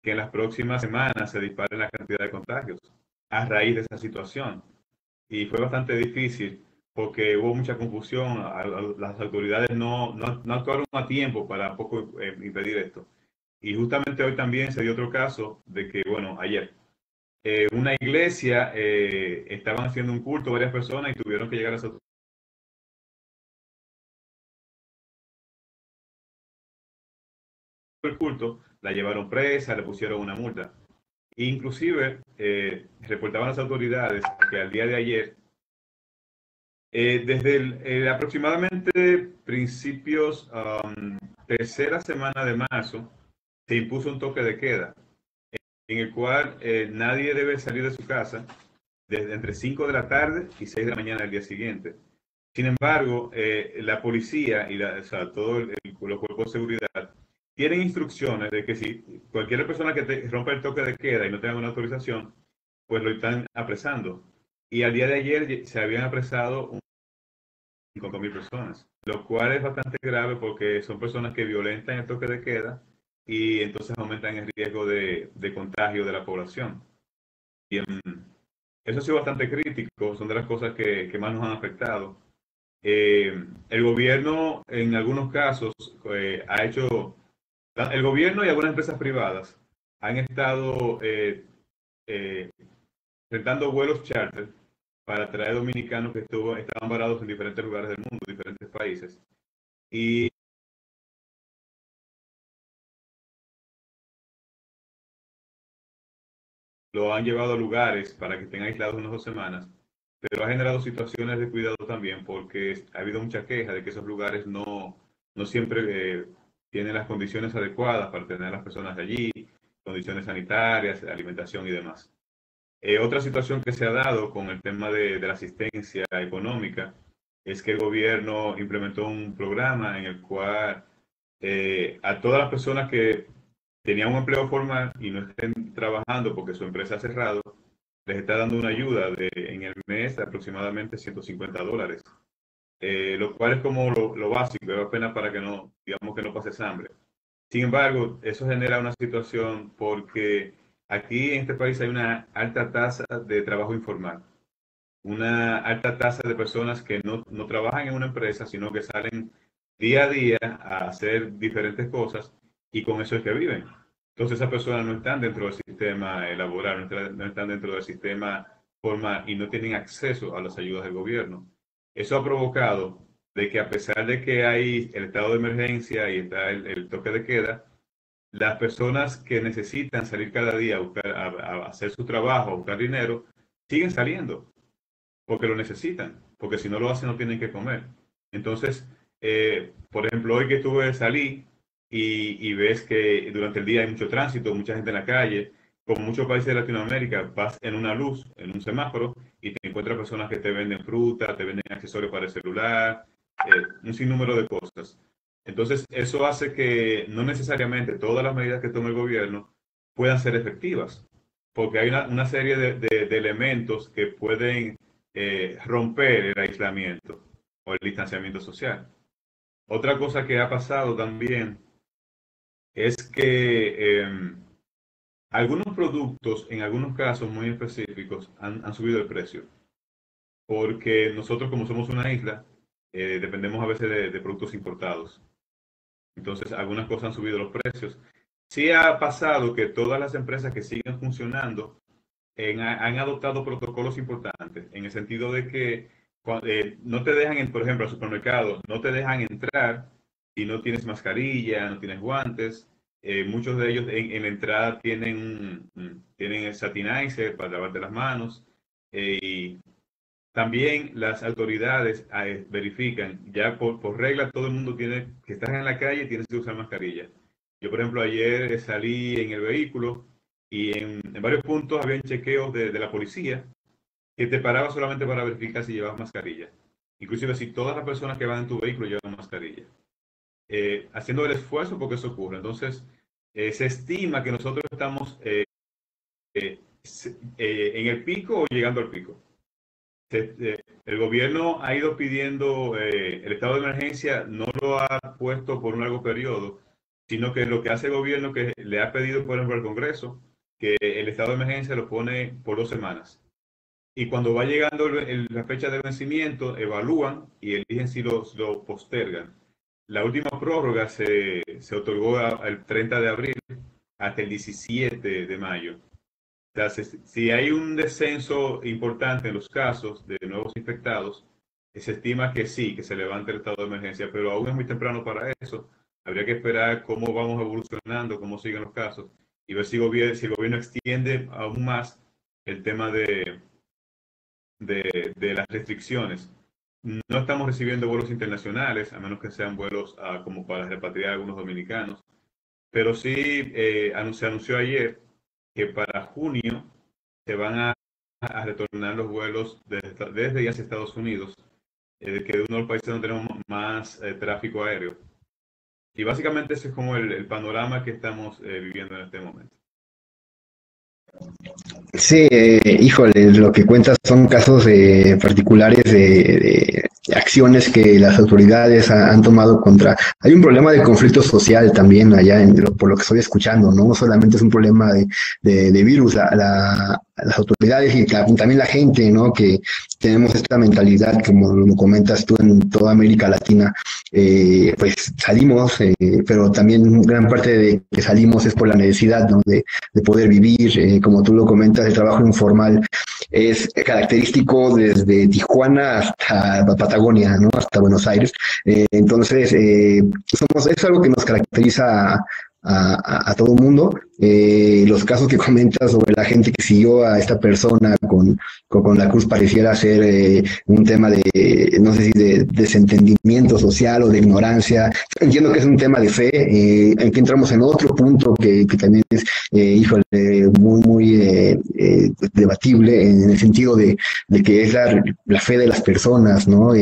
que en las próximas semanas se dispare la cantidad de contagios a raíz de esa situación. Y fue bastante difícil porque hubo mucha confusión, las autoridades no actuaron a tiempo para poco impedir esto. Y justamente hoy también se dio otro caso de que, bueno, ayer, una iglesia, estaban haciendo un culto varias personas y tuvieron que llegar a las autoridades. El culto, la llevaron presa, le pusieron una multa. Inclusive, reportaban las autoridades que al día de ayer, desde aproximadamente principios, tercera semana de marzo, se impuso un toque de queda, en el cual nadie debe salir de su casa desde entre 5 de la tarde y 6 de la mañana del día siguiente. Sin embargo, la policía y o sea, los cuerpos de seguridad tienen instrucciones de que si cualquier persona que rompa el toque de queda y no tenga una autorización, pues lo están apresando. Y al día de ayer se habían apresado 5.000 personas, lo cual es bastante grave porque son personas que violentan el toque de queda y entonces aumentan el riesgo de contagio de la población. Y eso ha sido bastante crítico, son de las cosas que más nos han afectado. El gobierno en algunos casos el gobierno y algunas empresas privadas han estado rentando vuelos charter para traer dominicanos que estaban varados en diferentes lugares del mundo, diferentes países. Y lo han llevado a lugares para que estén aislados unas 2 semanas, pero ha generado situaciones de cuidado también porque ha habido mucha queja de que esos lugares no siempre tienen las condiciones adecuadas para tener a las personas allí, condiciones sanitarias, alimentación y demás. Otra situación que se ha dado con el tema de la asistencia económica es que el gobierno implementó un programa en el cual a todas las personas que tenían un empleo formal y no estén trabajando porque su empresa ha cerrado, les está dando una ayuda en el mes de aproximadamente $150, lo cual es como lo básico, es apenas para que digamos que no pases hambre. Sin embargo, eso genera una situación porque aquí en este país hay una alta tasa de trabajo informal, una alta tasa de personas que no trabajan en una empresa, sino que salen día a día a hacer diferentes cosas y con eso es que viven. Entonces esas personas no están dentro del sistema laboral, no están dentro del sistema formal y no tienen acceso a las ayudas del gobierno. Eso ha provocado de que a pesar de que hay el estado de emergencia y está el toque de queda, las personas que necesitan salir cada día a hacer su trabajo, a buscar dinero, siguen saliendo porque lo necesitan, porque si no lo hacen no tienen que comer. Entonces, Por ejemplo, hoy que salí y ves que durante el día hay mucho tránsito, mucha gente en la calle. Como muchos países de Latinoamérica, vas en una luz, en un semáforo, y te encuentras personas que te venden fruta, te venden accesorios para el celular, un sinnúmero de cosas. Entonces, eso hace que no necesariamente todas las medidas que tome el gobierno puedan ser efectivas, porque hay una serie de elementos que pueden romper el aislamiento o el distanciamiento social. Otra cosa que ha pasado también es que algunos productos, en algunos casos muy específicos, han subido el precio, porque nosotros, como somos una isla, dependemos a veces de productos importados. Entonces, algunas cosas han subido los precios. Sí ha pasado que todas las empresas que siguen funcionando han adoptado protocolos importantes, en el sentido de que no te dejan, por ejemplo, al supermercado, no te dejan entrar si no tienes mascarilla, no tienes guantes. Muchos de ellos en la entrada tienen el satinizer para lavarte las manos. Y también las autoridades verifican, ya por regla todo el mundo tiene, que estás en la calle, tienes que usar mascarilla. Yo, por ejemplo, ayer salí en el vehículo y en varios puntos había chequeos de la policía que te paraba solamente para verificar si llevabas mascarilla. Inclusive si todas las personas que van en tu vehículo llevan mascarilla. Haciendo el esfuerzo porque eso ocurra. Entonces, se estima que nosotros estamos en el pico o llegando al pico. El gobierno ha ido pidiendo, el estado de emergencia no lo ha puesto por un largo periodo, sino que lo que hace el gobierno, que le ha pedido, por ejemplo, al Congreso, que el estado de emergencia lo pone por 2 semanas. Y cuando va llegando la fecha de vencimiento, evalúan y eligen si lo postergan. La última prórroga se otorgó el 30 de abril hasta el 17 de mayo. O sea, si hay un descenso importante en los casos de nuevos infectados, se estima que sí, que se levante el estado de emergencia, pero aún es muy temprano para eso. Habría que esperar cómo vamos evolucionando, cómo siguen los casos y ver si el gobierno extiende aún más el tema de las restricciones. No estamos recibiendo vuelos internacionales, a menos que sean vuelos como para repatriar a algunos dominicanos, pero sí se anunció ayer que para junio se van a retornar los vuelos desde y hacia Estados Unidos, que es uno de los países donde tenemos más tráfico aéreo. Y básicamente ese es como el panorama que estamos viviendo en este momento. Sí, híjole, lo que cuentas son casos particulares de acciones que las autoridades han tomado contra. Hay un problema de conflicto social también allá, por lo que estoy escuchando, no solamente es un problema de virus, las autoridades y también la gente, ¿no? Que tenemos esta mentalidad, como lo comentas tú, en toda América Latina, pues salimos, pero también gran parte de que salimos es por la necesidad, ¿no? De poder vivir, como tú lo comentas, el trabajo informal es característico desde Tijuana hasta Patagonia, ¿no? Hasta Buenos Aires. Entonces, es algo que nos caracteriza a todo el mundo. Los casos que comentas sobre la gente que siguió a esta persona con la cruz pareciera ser un tema de, no sé si de desentendimiento social o de ignorancia. Entiendo que es un tema de fe, en que entramos en otro punto que también es, híjole, muy debatible en el sentido de que es la fe de las personas, ¿no?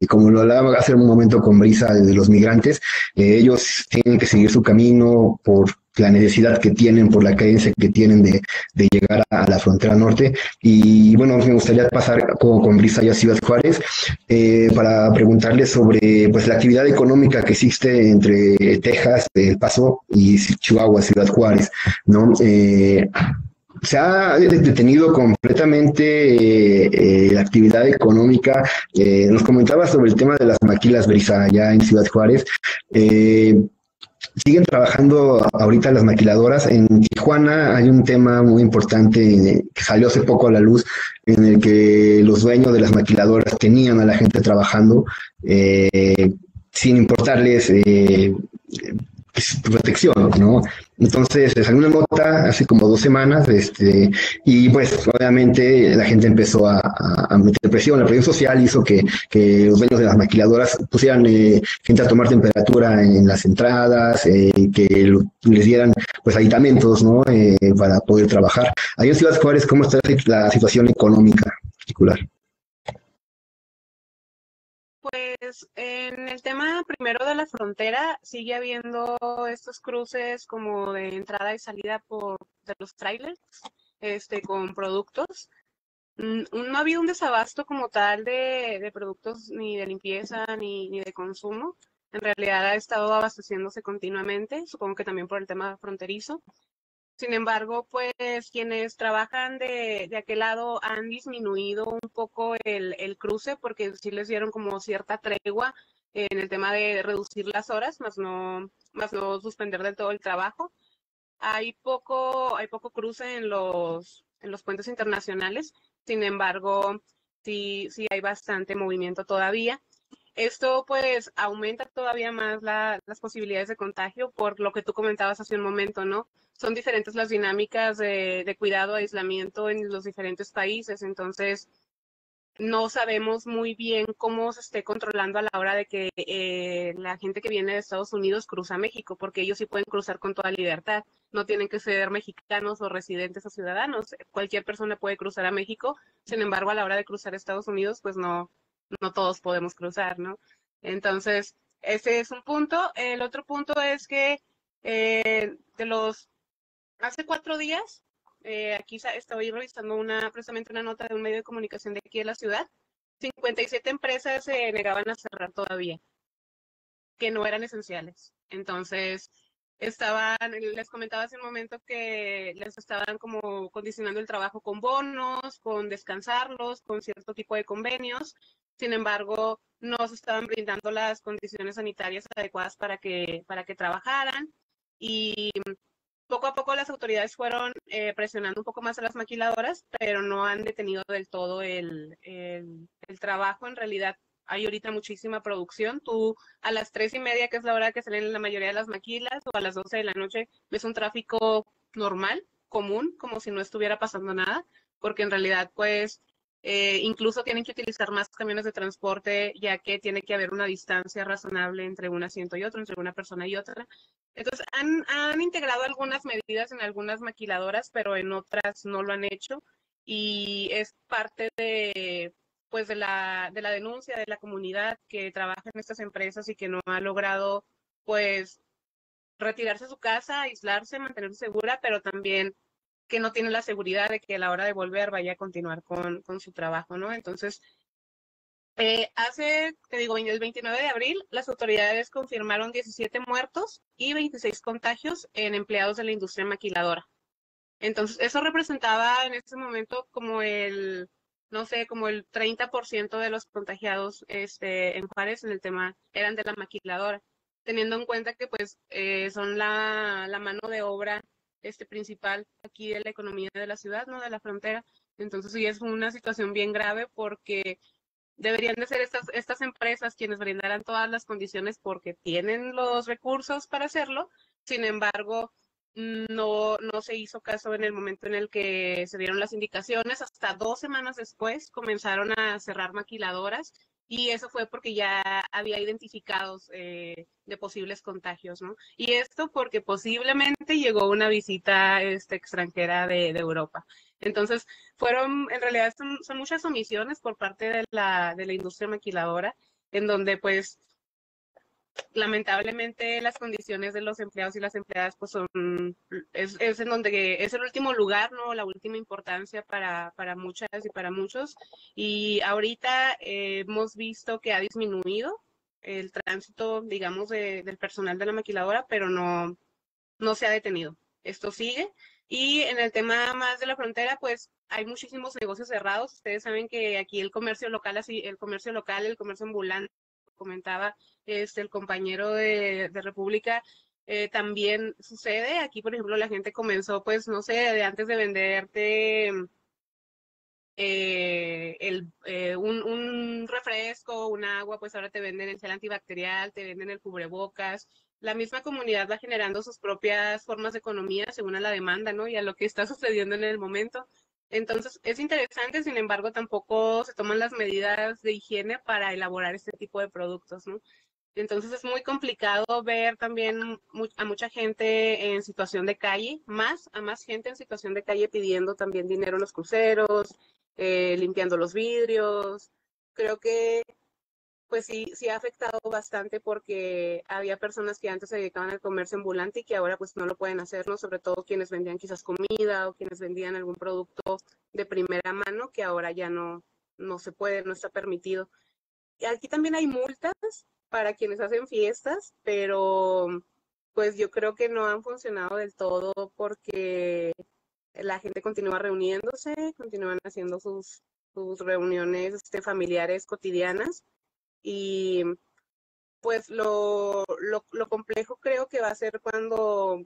Como lo hablaba hace un momento con Brisa de los migrantes, ellos tienen que seguir su camino por la necesidad que tienen, por la creencia que tienen de llegar a la frontera norte. Y bueno, me gustaría pasar con Brisa ya a Ciudad Juárez para preguntarle sobre pues la actividad económica que existe entre Texas, El Paso y Chihuahua, Ciudad Juárez, ¿no? Se ha detenido completamente la actividad económica. Nos comentaba sobre el tema de las maquilas, Brisa, allá en Ciudad Juárez. Siguen trabajando ahorita las maquiladoras. En Tijuana hay un tema muy importante que salió hace poco a la luz, en el que los dueños de las maquiladoras tenían a la gente trabajando sin importarles protección, ¿no? Entonces salió una nota hace como 2 semanas, y pues obviamente la gente empezó a meter presión. La presión social hizo que los dueños de las maquiladoras pusieran gente a tomar temperatura en las entradas, les dieran pues aditamentos, ¿no? Para poder trabajar. Ahí en Ciudad Juárez, ¿cómo está la situación económica particular? Pues en el tema primero de la frontera sigue habiendo estos cruces como de entrada y salida de los trailers, con productos. No ha habido un desabasto como tal de productos ni de limpieza ni de consumo. En realidad ha estado abasteciéndose continuamente, supongo que también por el tema fronterizo. Sin embargo, pues quienes trabajan de aquel lado han disminuido un poco el cruce porque sí les dieron como cierta tregua en el tema de reducir las horas, más no suspender del todo el trabajo. Hay poco cruce en los puentes internacionales. Sin embargo, sí hay bastante movimiento todavía. Esto pues aumenta todavía más las posibilidades de contagio por lo que tú comentabas hace un momento, ¿no? Son diferentes las dinámicas de cuidado, aislamiento en los diferentes países, entonces no sabemos muy bien cómo se esté controlando a la hora de que la gente que viene de Estados Unidos cruza México, porque ellos sí pueden cruzar con toda libertad, no tienen que ser mexicanos o residentes o ciudadanos, cualquier persona puede cruzar a México, sin embargo a la hora de cruzar a Estados Unidos pues no todos podemos cruzar, ¿no? Entonces, ese es un punto. El otro punto es que hace 4 días, aquí estoy revisando precisamente una nota de un medio de comunicación de aquí de la ciudad, 57 empresas se negaban a cerrar todavía, que no eran esenciales. Entonces, les comentaba hace un momento que les estaban como condicionando el trabajo con bonos, con descansarlos, con cierto tipo de convenios. Sin embargo, no se estaban brindando las condiciones sanitarias adecuadas para que trabajaran. Y poco a poco las autoridades fueron presionando un poco más a las maquiladoras, pero no han detenido del todo el trabajo. En realidad hay ahorita muchísima producción. Tú a las 3:30, que es la hora que salen la mayoría de las maquilas, o a las 12 de la noche, ves un tráfico normal, común, como si no estuviera pasando nada, porque en realidad pues incluso tienen que utilizar más camiones de transporte, ya que tiene que haber una distancia razonable entre un asiento y otro, entre una persona y otra. Entonces, han integrado algunas medidas en algunas maquiladoras, pero en otras no lo han hecho. Y es parte pues, de la denuncia de la comunidad que trabaja en estas empresas y que no ha logrado, pues, retirarse a su casa, aislarse, mantenerse segura, pero también que no tiene la seguridad de que a la hora de volver vaya a continuar con su trabajo, ¿no? Entonces, te digo, el 29 de abril, las autoridades confirmaron 17 muertos y 26 contagios en empleados de la industria maquiladora. Entonces, eso representaba en ese momento como no sé, como el 30% de los contagiados en Juárez en el tema eran de la maquiladora, teniendo en cuenta que pues son la mano de obra principal aquí de la economía de la ciudad, ¿no? De la frontera. Entonces, sí es una situación bien grave porque deberían de ser estas empresas quienes brindaran todas las condiciones porque tienen los recursos para hacerlo. Sin embargo, no se hizo caso en el momento en el que se dieron las indicaciones. Hasta 2 semanas después comenzaron a cerrar maquiladoras y eso fue porque ya había identificados de posibles contagios, ¿no? Y esto porque posiblemente llegó una visita extranjera de Europa. Entonces, en realidad son muchas omisiones por parte de la industria maquiladora, en donde pues lamentablemente las condiciones de los empleados y las empleadas pues es en donde es el último lugar, ¿no? La última importancia para muchas y para muchos. Y ahorita hemos visto que ha disminuido el tránsito, digamos, del personal de la maquiladora, pero no se ha detenido. Esto sigue. Y en el tema más de la frontera, pues hay muchísimos negocios cerrados. Ustedes saben que aquí el comercio local, el comercio ambulante, comentaba el compañero de República, también sucede. Aquí, por ejemplo, la gente comenzó, pues, no sé, antes de venderte un refresco, un agua, pues ahora te venden el gel antibacterial, te venden el cubrebocas, la misma comunidad va generando sus propias formas de economía según a la demanda, ¿no? Y a lo que está sucediendo en el momento. Entonces, es interesante, sin embargo, tampoco se toman las medidas de higiene para elaborar este tipo de productos, ¿no? Entonces es muy complicado ver también a mucha gente en situación de calle, a más gente en situación de calle pidiendo también dinero en los cruceros, limpiando los vidrios. Creo que pues sí, sí ha afectado bastante porque había personas que antes se dedicaban al comercio ambulante y que ahora pues no lo pueden hacer, ¿no? Sobre todo quienes vendían quizás comida o quienes vendían algún producto de primera mano que ahora ya no se puede, no está permitido. Y aquí también hay multas para quienes hacen fiestas, pero pues yo creo que no han funcionado del todo porque la gente continúa reuniéndose, continúan haciendo sus reuniones familiares cotidianas y pues lo complejo creo que va a ser cuando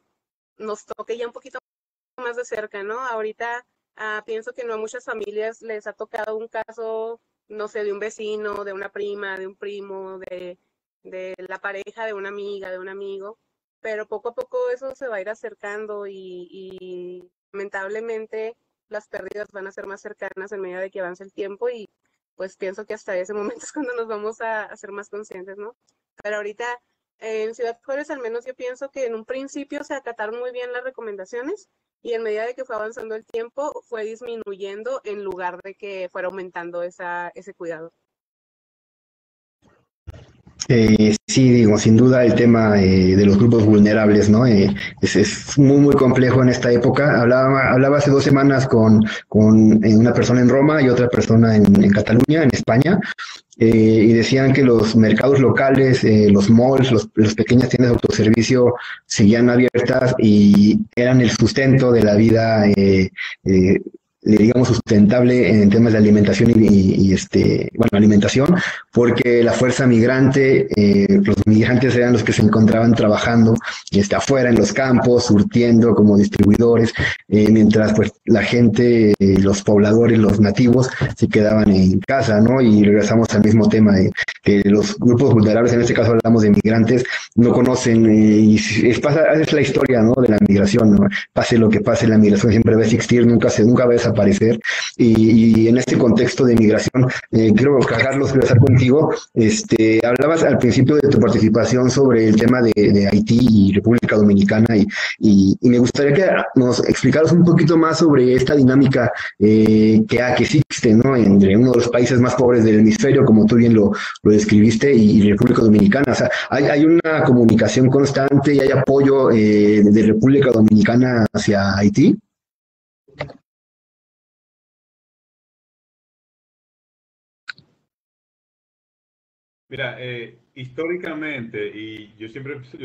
nos toque ya un poquito más de cerca, ¿no? Ahorita pienso que no a muchas familias les ha tocado un caso, no sé, de un vecino, de una prima, de un primo, de la pareja, de una amiga, de un amigo, pero poco a poco eso se va a ir acercando y lamentablemente las pérdidas van a ser más cercanas en medida de que avance el tiempo y pues pienso que hasta ese momento es cuando nos vamos a hacer más conscientes, ¿no? Pero ahorita en Ciudad Juárez al menos yo pienso que en un principio se acataron muy bien las recomendaciones y en medida de que fue avanzando el tiempo fue disminuyendo en lugar de que fuera aumentando ese cuidado. Sí, digo, sin duda el tema de los grupos vulnerables, ¿no? Es muy, muy complejo en esta época. Hablaba hace 2 semanas con una persona en Roma y otra persona en Cataluña, en España, y decían que los mercados locales, los malls, las pequeñas tiendas de autoservicio seguían abiertas y eran el sustento de la vida eh, digamos, sustentable en temas de alimentación bueno, alimentación, porque la fuerza migrante, los migrantes eran los que se encontraban trabajando afuera en los campos, surtiendo como distribuidores, mientras pues la gente, los pobladores, los nativos, se quedaban en casa, ¿no? Y regresamos al mismo tema de que los grupos vulnerables, en este caso hablamos de migrantes, no conocen, es la historia, ¿no? De la migración, ¿no? Pase lo que pase, la migración siempre va a existir, nunca va a desaparecer. Y en este contexto de migración, quiero, Carlos, regresar contigo. Hablabas al principio de tu participación sobre el tema de Haití y República Dominicana y me gustaría que nos explicaras un poquito más sobre esta dinámica que existe, ¿no? Entre uno de los países más pobres del hemisferio, como tú bien lo describiste, y República Dominicana. O sea, hay una comunicación constante y hay apoyo de República Dominicana hacia Haití. Mira, históricamente, y yo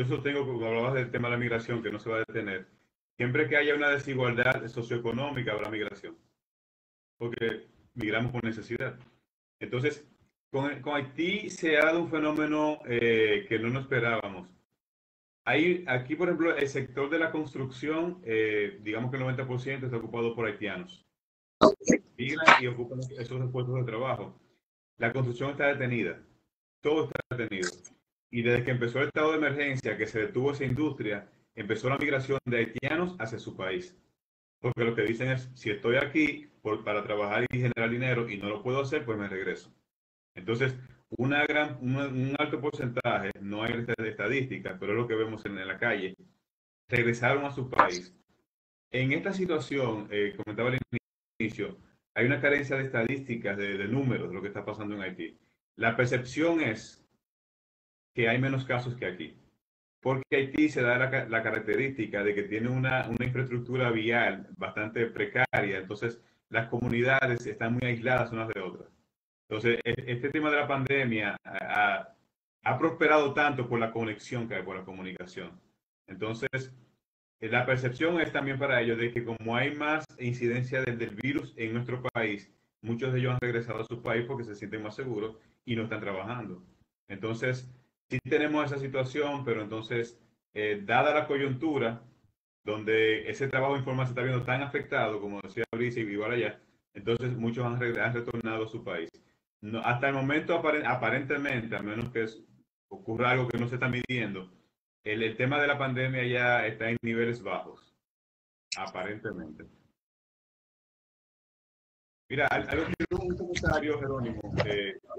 sostengo, como hablabas del tema de la migración, que no se va a detener, siempre que haya una desigualdad socioeconómica habrá migración, porque migramos por necesidad. Entonces, con Haití se ha dado un fenómeno que no nos esperábamos. Aquí, por ejemplo, el sector de la construcción, digamos que el 90% está ocupado por haitianos. Migran y ocupan esos puestos de trabajo. La construcción está detenida. Todo está detenido. Y desde que empezó el estado de emergencia, que se detuvo esa industria, empezó la migración de haitianos hacia su país. Porque lo que dicen es, si estoy aquí para trabajar y generar dinero y no lo puedo hacer, pues me regreso. Entonces, un alto porcentaje, no hay estadísticas, pero es lo que vemos en la calle, regresaron a su país. En esta situación, comentaba al inicio, hay una carencia de estadísticas, de números de lo que está pasando en Haití. La percepción es que hay menos casos que aquí, porque Haití se da la característica de que tiene una infraestructura vial bastante precaria, entonces las comunidades están muy aisladas unas de otras. Entonces, este tema de la pandemia ha prosperado tanto por la conexión que hay, por la comunicación. Entonces, la percepción es también para ellos de que como hay más incidencia del virus en nuestro país, muchos de ellos han regresado a su país porque se sienten más seguros y no están trabajando. Entonces, sí tenemos esa situación, pero entonces, dada la coyuntura, donde ese trabajo informal se está viendo tan afectado, como decía Brice, igual allá, entonces muchos han retornado a su país. No, hasta el momento, aparentemente, a menos que ocurra algo que no se está midiendo, el tema de la pandemia ya está en niveles bajos, aparentemente. Mira, algo que un comentario, Jerónimo,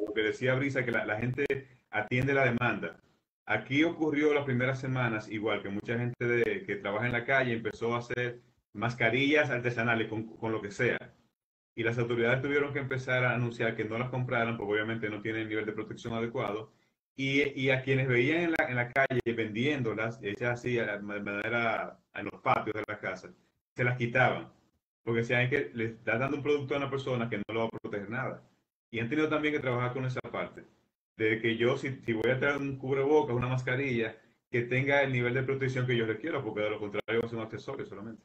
lo que decía Brisa, que la gente atiende la demanda. Aquí ocurrió las primeras semanas, igual que mucha gente que trabaja en la calle empezó a hacer mascarillas artesanales con lo que sea. Y las autoridades tuvieron que empezar a anunciar que no las compraran, porque obviamente no tienen el nivel de protección adecuado. Y a quienes veían en la calle vendiéndolas, hechas así de manera en los patios de la casa, se las quitaban. Porque decían que le estás dando un producto a una persona que no lo va a proteger nada. Y han tenido también que trabajar con esa parte. De que yo, si voy a traer un cubrebocas, una mascarilla, que tenga el nivel de protección que yo requiero, porque de lo contrario va a ser un accesorio solamente.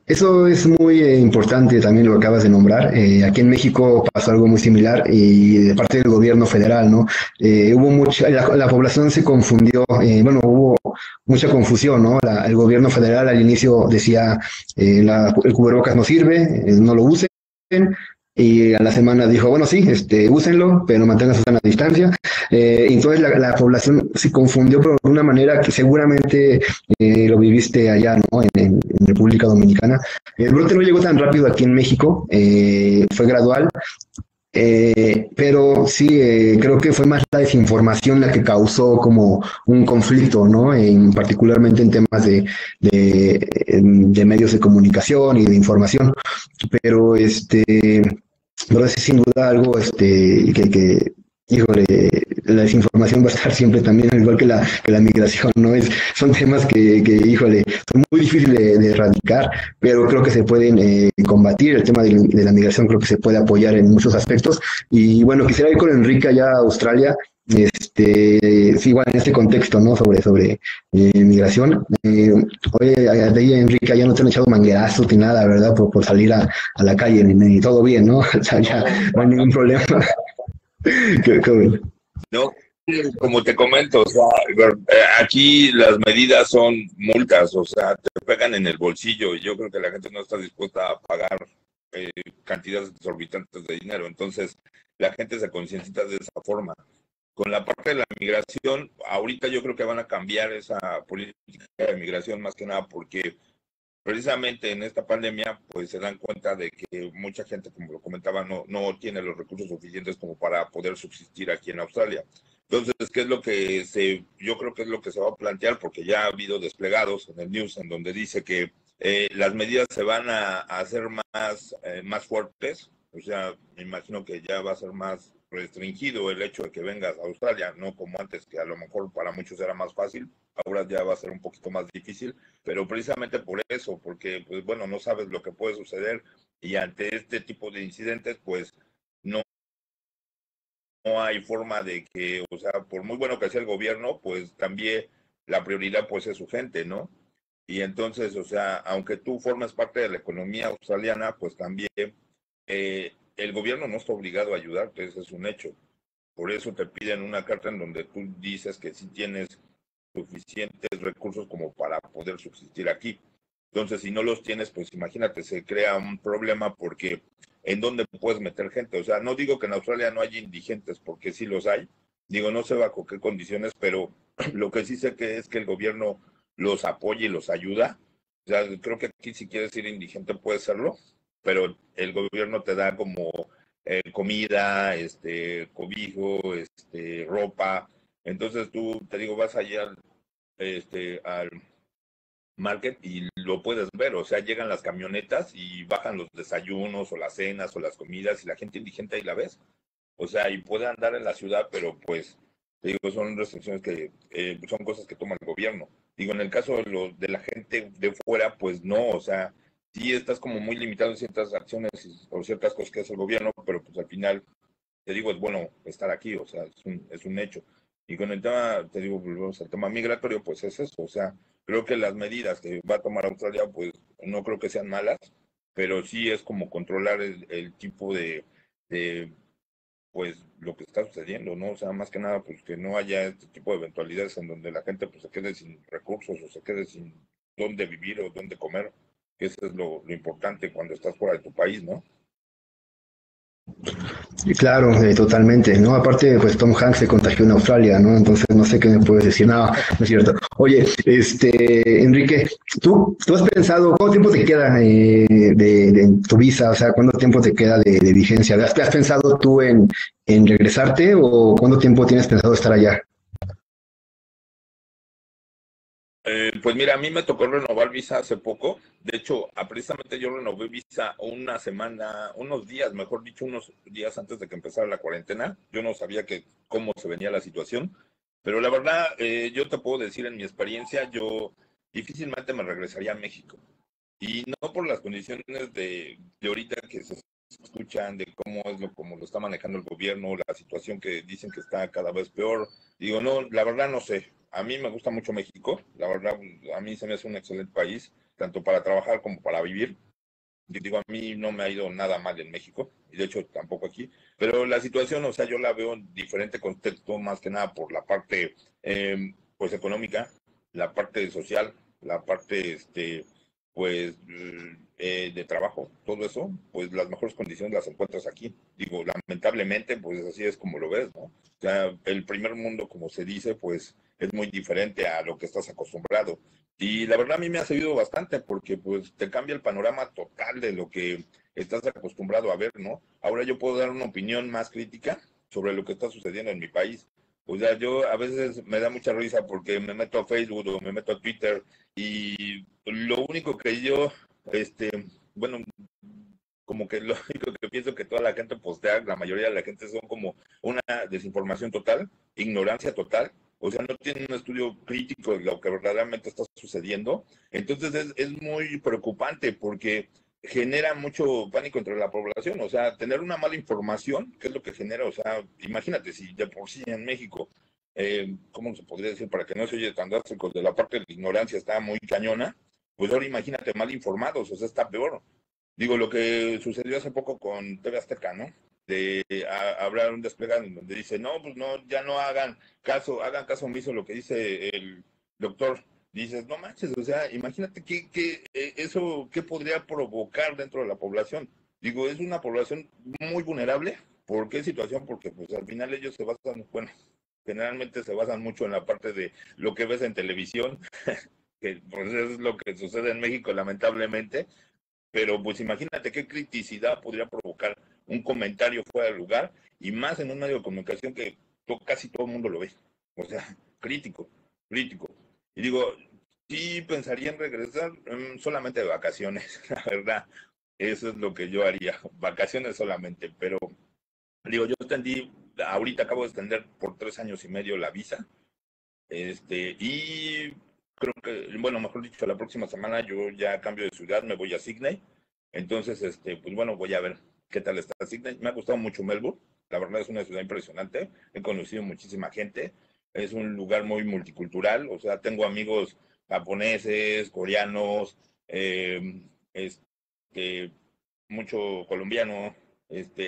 Eso es muy importante, también lo acabas de nombrar. Aquí en México pasó algo muy similar y de parte del gobierno federal, ¿no? Hubo mucha, la población se confundió, bueno, hubo mucha confusión, ¿no? El gobierno federal al inicio decía, el cubrebocas no sirve, no lo usen. Y a la semana dijo, bueno, sí, úsenlo, pero mantengan su sana distancia. Entonces la población se confundió pero de una manera que seguramente lo viviste allá, ¿no? En República Dominicana. El brote no llegó tan rápido aquí en México, fue gradual, pero sí, creo que fue más la desinformación la que causó como un conflicto, ¿no? Particularmente en temas de medios de comunicación y de información. Pero pero es sin duda algo híjole, la desinformación va a estar siempre también, al igual que la migración, ¿no? Son temas híjole, son muy difíciles de erradicar, pero creo que se pueden combatir. El tema de la migración creo que se puede apoyar en muchos aspectos. Y bueno, quisiera ir con Enrique allá a Australia, sí, igual en este contexto, ¿no? Sobre migración. Oye, de ahí, Enrique, ya no te han echado manguerazos ni nada, ¿verdad? Por salir a la calle, ni todo bien, ¿no? O sea, ya no hay ningún problema. Bueno. No, como te comento, o sea, aquí las medidas son multas, o sea, te pegan en el bolsillo y yo creo que la gente no está dispuesta a pagar eh, cantidades exorbitantes de dinero, entonces la gente se concientiza de esa forma. Con la parte de la migración, ahorita yo creo que van a cambiar esa política de migración más que nada porque precisamente en esta pandemia, pues se dan cuenta de que mucha gente, como lo comentaba, no tiene los recursos suficientes como para poder subsistir aquí en Australia. Entonces, ¿qué es lo que yo creo que es lo que se va a plantear? Porque ya ha habido desplegados en el news en donde dice que las medidas se van a hacer más fuertes. O sea, me imagino que ya va a ser más restringido el hecho de que vengas a Australia, no como antes, que a lo mejor para muchos era más fácil, ahora ya va a ser un poquito más difícil, pero precisamente por eso, porque pues bueno, no sabes lo que puede suceder y ante este tipo de incidentes, pues no, no hay forma de que, o sea, por muy bueno que sea el gobierno, pues también la prioridad pues es su gente, ¿no? Y entonces, o sea, aunque tú formes parte de la economía australiana, pues también el gobierno no está obligado a ayudarte, ese es un hecho. Por eso te piden una carta en donde tú dices que sí tienes suficientes recursos como para poder subsistir aquí. Entonces, si no los tienes, pues imagínate, se crea un problema porque ¿en dónde puedes meter gente? O sea, no digo que en Australia no haya indigentes, porque sí los hay. Digo, no sé bajo qué condiciones, pero lo que sí sé que es que el gobierno los apoya y los ayuda. O sea, creo que aquí si quieres ser indigente puedes serlo, pero el gobierno te da como comida, cobijo, ropa. Entonces tú, te digo, vas allá al market y lo puedes ver, o sea, llegan las camionetas y bajan los desayunos o las cenas o las comidas y la gente indigente ahí la ves, o sea, y puede andar en la ciudad, pero pues, te digo, son restricciones que son cosas que toma el gobierno. Digo, en el caso de la gente de fuera, pues no, o sea, sí estás como muy limitado en ciertas acciones o ciertas cosas que hace el gobierno, pero pues al final te digo, es bueno estar aquí, o sea, es un hecho. Y con el tema, te digo, volvemos al tema migratorio, pues es eso, o sea, creo que las medidas que va a tomar Australia, pues no creo que sean malas, pero sí es como controlar el tipo de, pues, lo que está sucediendo, ¿no? O sea, más que nada, pues que no haya este tipo de eventualidades en donde la gente, pues, se quede sin recursos o se quede sin dónde vivir o dónde comer, que eso es lo importante cuando estás fuera de tu país, ¿no? Sí, claro, totalmente, ¿no? Aparte, pues Tom Hanks se contagió en Australia, ¿no? Entonces no sé qué me puedes decir. No, no es cierto. Oye, Enrique, ¿tú has pensado cuánto tiempo te queda de tu visa? O sea, ¿cuánto tiempo te queda de vigencia? ¿Has pensado tú en regresarte o cuánto tiempo tienes pensado estar allá? Pues mira, a mí me tocó renovar visa hace poco. De hecho, precisamente yo renové visa una semana, unos días, mejor dicho, unos días antes de que empezara la cuarentena. Yo no sabía cómo se venía la situación, pero la verdad, yo te puedo decir en mi experiencia, yo difícilmente me regresaría a México. Y no por las condiciones de ahorita que se escuchan, de cómo es como lo está manejando el gobierno, la situación que dicen que está cada vez peor. Digo, no, la verdad no sé. A mí me gusta mucho México, la verdad, a mí se me hace un excelente país, tanto para trabajar como para vivir. Y digo, a mí no me ha ido nada mal en México, y de hecho tampoco aquí, pero la situación, o sea, yo la veo en diferente contexto, más que nada por la parte, pues, económica, la parte social, la parte, pues, de trabajo, todo eso, pues las mejores condiciones las encuentras aquí. Digo, lamentablemente, pues así es como lo ves, ¿no? O sea, el primer mundo, como se dice, pues es muy diferente a lo que estás acostumbrado. Y la verdad a mí me ha servido bastante porque pues te cambia el panorama total de lo que estás acostumbrado a ver, ¿no? Ahora yo puedo dar una opinión más crítica sobre lo que está sucediendo en mi país. O sea, yo a veces me da mucha risa porque me meto a Facebook o me meto a Twitter y lo único que yo, bueno, como que lo único que pienso que toda la gente postea, la mayoría de la gente son como una desinformación total, ignorancia total, o sea, no tienen un estudio crítico de lo que verdaderamente está sucediendo. Entonces es muy preocupante porque genera mucho pánico entre la población, o sea, tener una mala información, ¿qué es lo que genera? O sea, imagínate si de por sí en México, ¿cómo se podría decir para que no se oye tan drástico? De la parte de la ignorancia está muy cañona, pues ahora imagínate mal informados, o sea, está peor. Digo, lo que sucedió hace poco con TV Azteca, ¿no? Habrá un desplegado en donde dice, no, pues no, ya no hagan caso omiso a lo que dice el doctor. Dices, no manches, o sea, imagínate eso, qué podría provocar dentro de la población. Digo, es una población muy vulnerable. ¿Por qué situación? Porque pues al final ellos se basan, bueno, generalmente se basan mucho en la parte de lo que ves en televisión, que pues es lo que sucede en México, lamentablemente, pero pues imagínate qué criticidad podría provocar un comentario fuera de lugar y más en un medio de comunicación que casi todo el mundo lo ve. O sea, crítico, crítico. Y digo, sí pensaría en regresar solamente de vacaciones, la verdad. Eso es lo que yo haría, vacaciones solamente. Pero digo, yo ahorita acabo de extender por 3 años y medio la visa. Y creo que, bueno, mejor dicho, la próxima semana yo ya cambio de ciudad, me voy a Sydney. Entonces, pues bueno, voy a ver qué tal está Sydney. Me ha gustado mucho Melbourne. La verdad es una ciudad impresionante. He conocido muchísima gente. Es un lugar muy multicultural. O sea, tengo amigos japoneses, coreanos, este, mucho colombiano,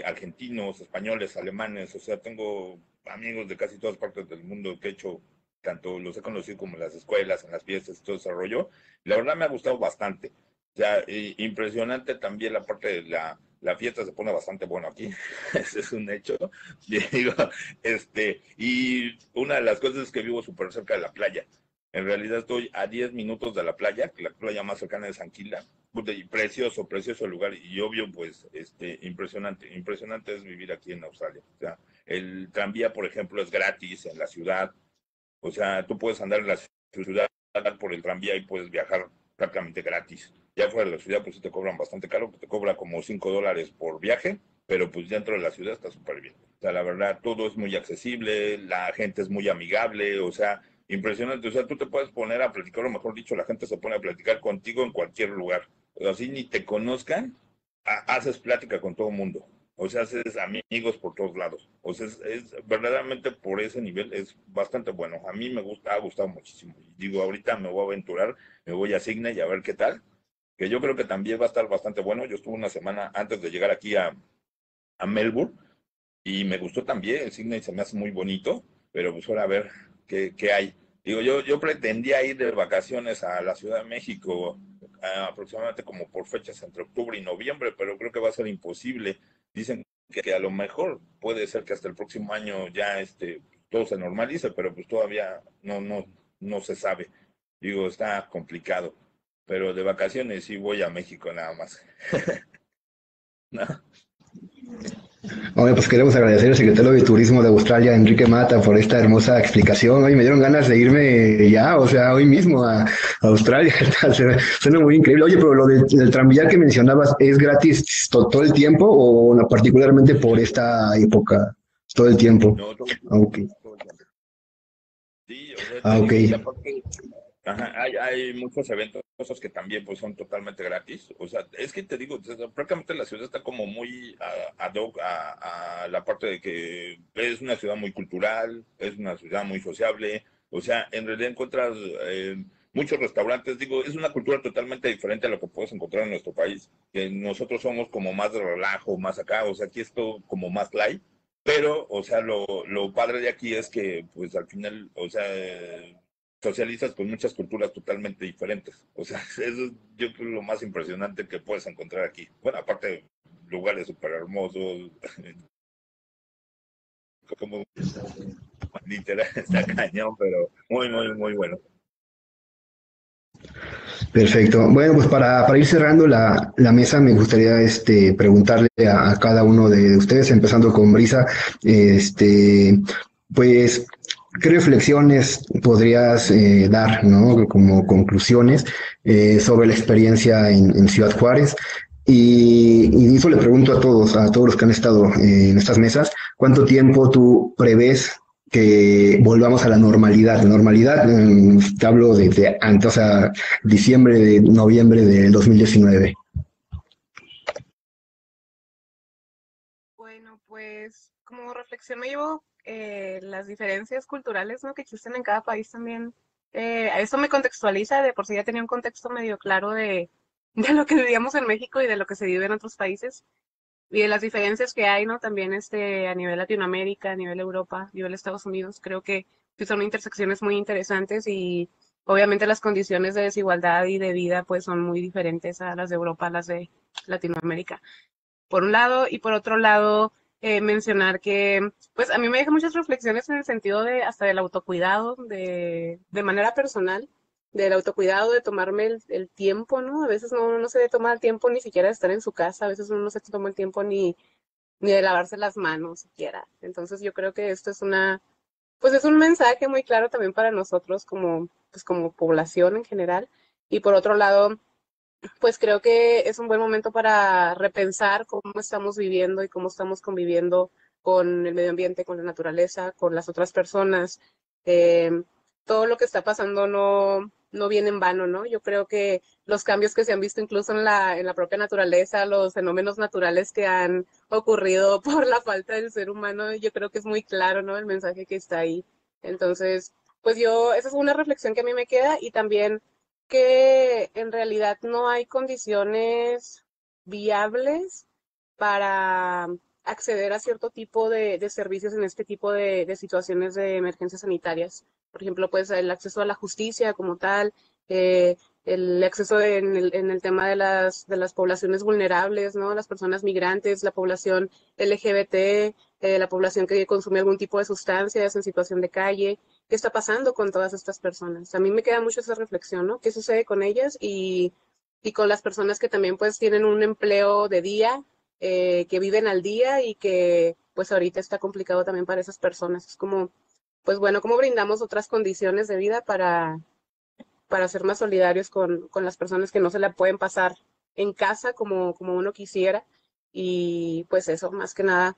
argentinos, españoles, alemanes. O sea, tengo amigos de casi todas partes del mundo que he hecho, tanto los he conocido como en las escuelas, en las fiestas, todo ese rollo. La verdad me ha gustado bastante. O sea, impresionante también la parte de la fiesta se pone bastante bueno aquí, ese es un hecho. Y digo, y una de las cosas es que vivo súper cerca de la playa. En realidad estoy a 10 minutos de la playa, que la playa más cercana es Anquila. Y precioso, precioso lugar. Y obvio, pues, impresionante. Impresionante es vivir aquí en Australia. O sea, el tranvía, por ejemplo, es gratis en la ciudad. O sea, tú puedes andar en la ciudad por el tranvía y puedes viajar prácticamente gratis. Ya fuera de la ciudad, pues sí te cobran bastante caro, te cobra como $5 por viaje, pero pues dentro de la ciudad está súper bien. O sea, la verdad, todo es muy accesible, la gente es muy amigable, o sea, impresionante. O sea, tú te puedes poner a platicar, o mejor dicho, la gente se pone a platicar contigo en cualquier lugar. O sea, así ni te conozcan, haces plática con todo el mundo. O sea, haces amigos por todos lados. O sea, verdaderamente por ese nivel es bastante bueno. A mí ha gustado muchísimo. Y digo, ahorita me voy a aventurar, me voy a Sydney y a ver qué tal. Que yo creo que también va a estar bastante bueno. Yo estuve una semana antes de llegar aquí a Melbourne y me gustó también. Sydney se me hace muy bonito, pero pues ahora a ver qué hay. Digo, yo pretendía ir de vacaciones a la Ciudad de México aproximadamente como por fechas entre octubre y noviembre, pero creo que va a ser imposible. Dicen que a lo mejor puede ser que hasta el próximo año ya todo se normalice, pero pues todavía no se sabe. Digo, está complicado. Pero de vacaciones sí voy a México nada más. ¿No? Oye, pues queremos agradecer al secretario de Turismo de Australia, Enrique Mata, por esta hermosa explicación. Oye, me dieron ganas de irme ya, o sea, hoy mismo a Australia. Suena muy increíble. Oye, pero lo del tranvía que mencionabas, ¿es gratis todo el tiempo o no, particularmente por esta época? Todo el tiempo. No, Ok. todo el tiempo. Sí, o sea, te Ok. digo, y aparte, ajá, hay muchos eventos que también pues son totalmente gratis. O sea, es que te digo, o sea, prácticamente la ciudad está como muy ad hoc a la parte de que es una ciudad muy cultural, es una ciudad muy sociable. O sea, en realidad encuentras muchos restaurantes. Digo, es una cultura totalmente diferente a lo que puedes encontrar en nuestro país. Que nosotros somos como más de relajo, más acá. O sea, aquí es todo como más light. Pero, o sea, lo padre de aquí es que, pues al final, o sea, socializas con muchas culturas totalmente diferentes. O sea, eso es yo creo lo más impresionante que puedes encontrar aquí. Bueno, aparte de lugares súper hermosos, como literal está cañón, pero muy bueno. Perfecto. Bueno, pues para ir cerrando la mesa, me gustaría preguntarle a cada uno de ustedes, empezando con Brisa, pues, ¿qué reflexiones podrías dar, ¿no? Como conclusiones sobre la experiencia en Ciudad Juárez? Y eso le pregunto a todos los que han estado en estas mesas, ¿cuánto tiempo tú prevés que volvamos a la normalidad? Normalidad, te hablo de antes, o sea, noviembre de 2019. Bueno, pues como reflexión me llevo las diferencias culturales, ¿no? Que existen en cada país también. A eso me contextualiza, de por sí ya tenía un contexto medio claro de lo que vivíamos en México y de lo que se vive en otros países y de las diferencias que hay, ¿no? También a nivel Latinoamérica, a nivel Europa, a nivel Estados Unidos, creo que sí son intersecciones muy interesantes y obviamente las condiciones de desigualdad y de vida pues son muy diferentes a las de Europa, a las de Latinoamérica por un lado, y por otro lado, mencionar que, pues a mí me deja muchas reflexiones en el sentido de hasta del autocuidado, de manera personal, del autocuidado, de tomarme el tiempo, ¿no? A veces uno no se toma el tiempo ni siquiera de estar en su casa, a veces uno no se toma el tiempo ni de lavarse las manos siquiera. Entonces yo creo que esto es pues es un mensaje muy claro también para nosotros pues como población en general. Y por otro lado, pues creo que es un buen momento para repensar cómo estamos viviendo y cómo estamos conviviendo con el medio ambiente, con la naturaleza, con las otras personas. Eh, Todo lo que está pasando no viene en vano, ¿no? Yo creo que los cambios que se han visto incluso en la propia naturaleza, los fenómenos naturales que han ocurrido por la falta del ser humano, yo creo que es muy claro, ¿no? El mensaje que está ahí. Entonces, pues esa es una reflexión que a mí me queda y también que en realidad no hay condiciones viables para acceder a cierto tipo de servicios en este tipo de situaciones de emergencias sanitarias. Por ejemplo, pues el acceso a la justicia como tal, el acceso en el tema de las poblaciones vulnerables, ¿no? Las personas migrantes, la población LGBT, la población que consume algún tipo de sustancias en situación de calle. ¿Qué está pasando con todas estas personas? A mí me queda mucho esa reflexión, ¿no? ¿Qué sucede con ellas y con las personas que también pues tienen un empleo de día, que viven al día y que pues ahorita está complicado también para esas personas? Es como, pues bueno, ¿cómo brindamos otras condiciones de vida para ser más solidarios con las personas que no se la pueden pasar en casa como uno quisiera? Y pues eso, más que nada,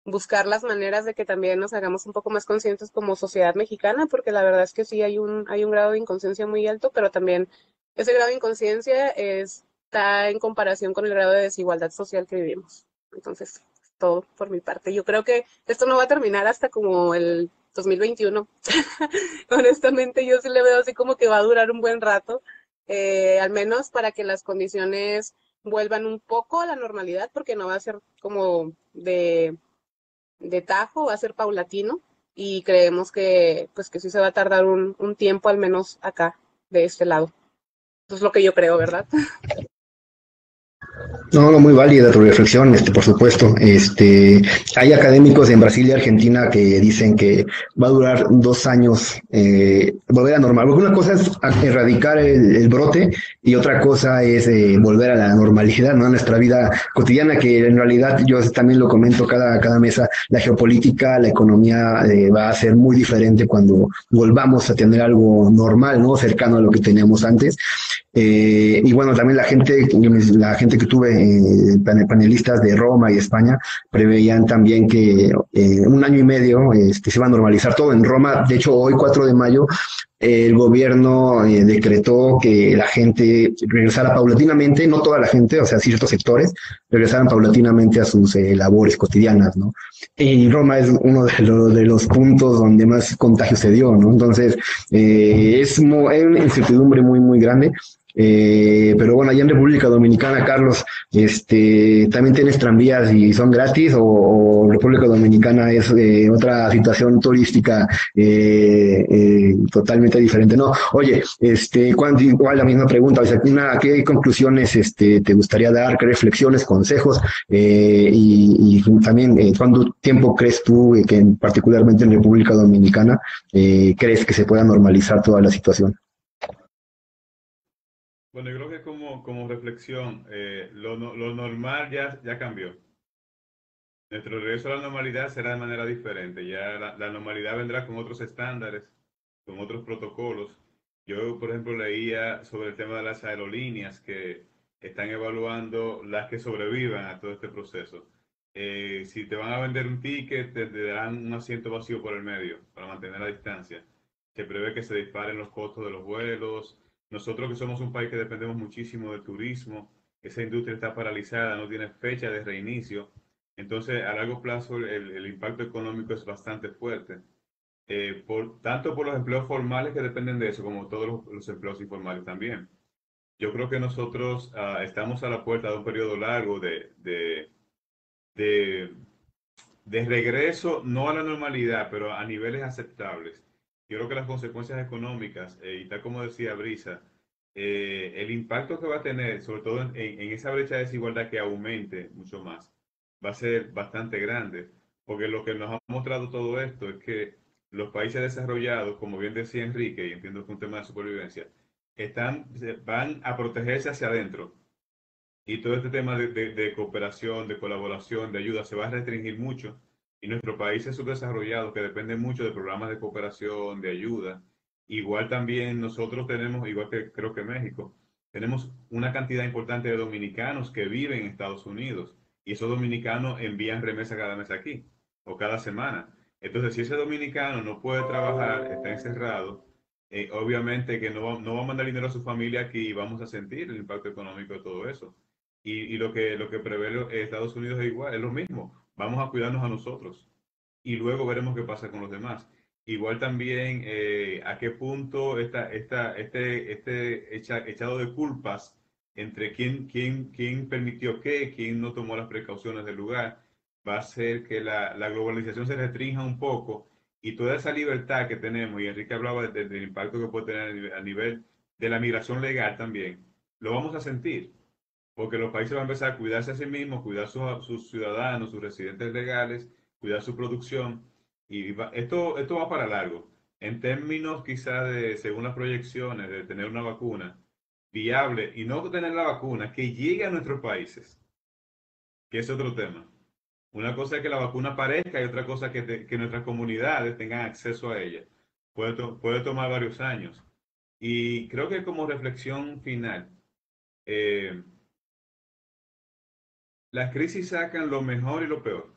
buscar las maneras de que también nos hagamos un poco más conscientes como sociedad mexicana, porque la verdad es que sí hay un grado de inconsciencia muy alto, pero también ese grado de inconsciencia está en comparación con el grado de desigualdad social que vivimos. Entonces, todo por mi parte. Yo creo que esto no va a terminar hasta como el 2021. Honestamente, yo sí le veo así como que va a durar un buen rato, al menos para que las condiciones vuelvan un poco a la normalidad, porque no va a ser como de tajo, va a ser paulatino y creemos que pues que sí se va a tardar un tiempo al menos acá, de este lado. Eso es lo que yo creo, ¿verdad? No, no, muy válida tu reflexión, por supuesto. Hay académicos en Brasil y Argentina que dicen que va a durar 2 años volver a normal. Porque una cosa es erradicar el brote y otra cosa es volver a la normalidad, ¿no? A nuestra vida cotidiana, que en realidad yo también lo comento cada mesa, la geopolítica, la economía va a ser muy diferente cuando volvamos a tener algo normal, ¿no? Cercano a lo que teníamos antes. Y bueno, también la gente que tuve, panelistas de Roma y España, preveían también que 1 año y medio se iba a normalizar todo. En Roma, de hecho, hoy, 4 de mayo, el gobierno decretó que la gente regresara paulatinamente, no toda la gente, o sea, ciertos sectores, regresaran paulatinamente a sus labores cotidianas, ¿no? Y Roma es uno de los puntos donde más contagio se dio, ¿no? Entonces, hay una incertidumbre muy, muy grande. Pero bueno, allá en República Dominicana, Carlos, ¿también tienes tranvías y son gratis o República Dominicana es otra situación turística totalmente diferente? No, oye, igual la misma pregunta, o sea, ¿qué conclusiones te gustaría dar, qué reflexiones, consejos y también cuánto tiempo crees tú que particularmente en República Dominicana crees que se pueda normalizar toda la situación? Bueno, yo creo que como reflexión, lo normal ya cambió. Nuestro regreso a la normalidad será de manera diferente. Ya la normalidad vendrá con otros estándares, con otros protocolos. Yo, por ejemplo, leía sobre el tema de las aerolíneas que están evaluando las que sobrevivan a todo este proceso. Si te van a vender un ticket, te darán un asiento vacío por el medio para mantener la distancia. Se prevé que se disparen los costos de los vuelos. Nosotros que somos un país que dependemos muchísimo del turismo, esa industria está paralizada, no tiene fecha de reinicio. Entonces, a largo plazo, el impacto económico es bastante fuerte, tanto por los empleos formales que dependen de eso, como todos los empleos informales también. Yo creo que nosotros estamos a la puerta de un periodo largo de, de regreso, no a la normalidad, pero a niveles aceptables. Yo creo que las consecuencias económicas, y tal como decía Brisa, el impacto que va a tener, sobre todo en esa brecha de desigualdad que aumente mucho más, va a ser bastante grande, porque lo que nos ha mostrado todo esto es que los países desarrollados, como bien decía Enrique, y entiendo que es un tema de supervivencia, van a protegerse hacia adentro. Y todo este tema de cooperación, de colaboración, de ayuda se va a restringir mucho. Y nuestros países subdesarrollados, que dependen mucho de programas de cooperación, de ayuda, igual también nosotros tenemos, igual que creo que México, tenemos una cantidad importante de dominicanos que viven en Estados Unidos. Y esos dominicanos envían remesas cada mes aquí, o cada semana. Entonces, si ese dominicano no puede trabajar, está encerrado, obviamente que no va a mandar dinero a su familia aquí y vamos a sentir el impacto económico de todo eso. Y lo que prevé Estados Unidos es igual, es lo mismo. Vamos a cuidarnos a nosotros y luego veremos qué pasa con los demás. Igual también a qué punto echado de culpas entre quién permitió qué, quién no tomó las precauciones del lugar, va a hacer que la globalización se restrinja un poco y toda esa libertad que tenemos, y Enrique hablaba del impacto que puede tener a nivel de la migración legal también, lo vamos a sentir porque los países van a empezar a cuidarse a sí mismos, cuidar sus ciudadanos, sus residentes legales, cuidar su producción. Y esto va para largo. En términos quizás de, según las proyecciones, de tener una vacuna viable y no tener la vacuna que llegue a nuestros países, que es otro tema. Una cosa es que la vacuna aparezca y otra cosa es que nuestras comunidades tengan acceso a ella. Puede tomar varios años. Y creo que como reflexión final, eh, las crisis sacan lo mejor y lo peor.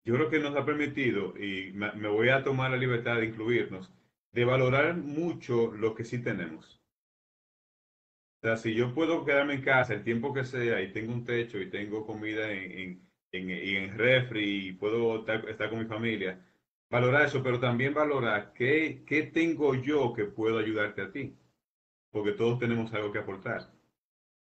Yo creo que nos ha permitido, y me voy a tomar la libertad de incluirnos, de valorar mucho lo que sí tenemos. O sea, si yo puedo quedarme en casa el tiempo que sea y tengo un techo y tengo comida en refri y puedo estar con mi familia, valorar eso, pero también valorar qué tengo yo que puedo ayudarte a ti, porque todos tenemos algo que aportar.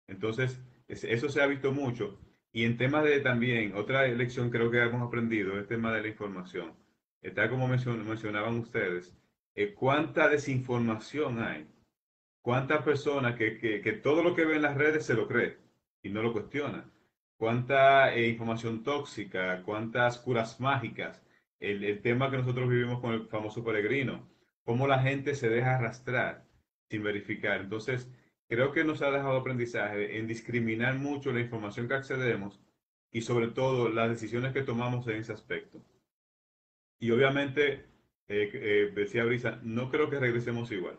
Entonces, eso se ha visto mucho. Y en temas de también, otra lección creo que hemos aprendido, es el tema de la información. Está como mencionaban ustedes, cuánta desinformación hay, cuántas personas que todo lo que ven en las redes se lo cree. y no lo cuestiona. ¿Cuánta información tóxica? ¿Cuántas curas mágicas? El tema que nosotros vivimos con el famoso peregrino, cómo la gente se deja arrastrar sin verificar. Entonces, creo que nos ha dejado aprendizaje en discriminar mucho la información que accedemos y sobre todo las decisiones que tomamos en ese aspecto. Y obviamente, decía Brisa, no creo que regresemos igual.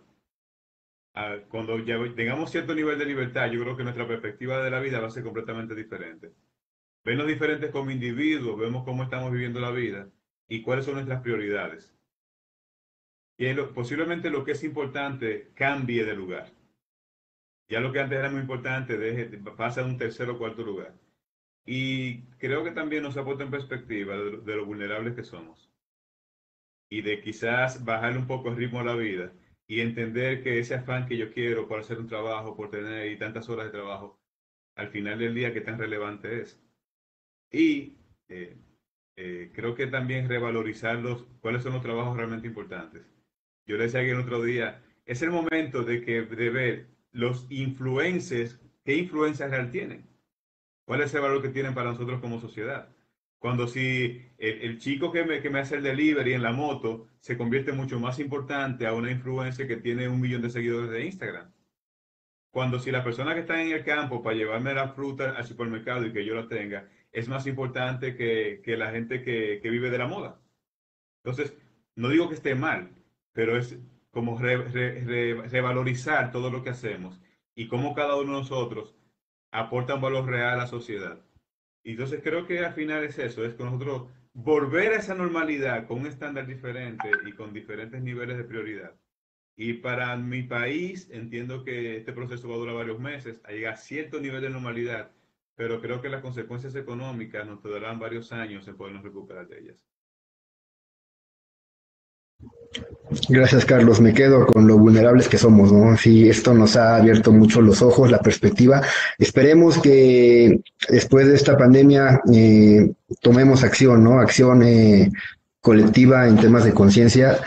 Cuando ya tengamos cierto nivel de libertad, yo creo que nuestra perspectiva de la vida va a ser completamente diferente. Vernos diferentes como individuos, vemos cómo estamos viviendo la vida y cuáles son nuestras prioridades. Y posiblemente lo que es importante cambie de lugar. Ya lo que antes era muy importante pasa a un tercer o cuarto lugar. Y creo que también nos ha puesto en perspectiva de lo vulnerables que somos. Y de quizás bajarle un poco el ritmo a la vida y entender que ese afán que yo quiero por hacer un trabajo, por tener ahí tantas horas de trabajo, al final del día, qué tan relevante es. Y creo que también revalorizar cuáles son los trabajos realmente importantes. Yo le decía que el otro día, es el momento de ver los influencers, qué influencia real tienen, cuál es el valor que tienen para nosotros como sociedad. Cuando si el chico que me hace el delivery en la moto se convierte mucho más importante a una influencer que tiene 1 millón de seguidores de Instagram. Cuando si la persona que está en el campo para llevarme la fruta al supermercado y que yo la tenga, es más importante que la gente que vive de la moda. Entonces, no digo que esté mal, pero es como revalorizar todo lo que hacemos y cómo cada uno de nosotros aporta un valor real a la sociedad. Y entonces creo que al final es eso, es que nosotros volver a esa normalidad con un estándar diferente y con diferentes niveles de prioridad. Y para mi país, entiendo que este proceso va a durar varios meses, a llegar a cierto nivel de normalidad, pero creo que las consecuencias económicas nos tardarán varios años en podernos recuperar de ellas. Gracias, Carlos. Me quedo con lo vulnerables que somos, ¿no? Sí, esto nos ha abierto mucho los ojos, la perspectiva. Esperemos que después de esta pandemia tomemos acción, ¿no? Acción colectiva en temas de conciencia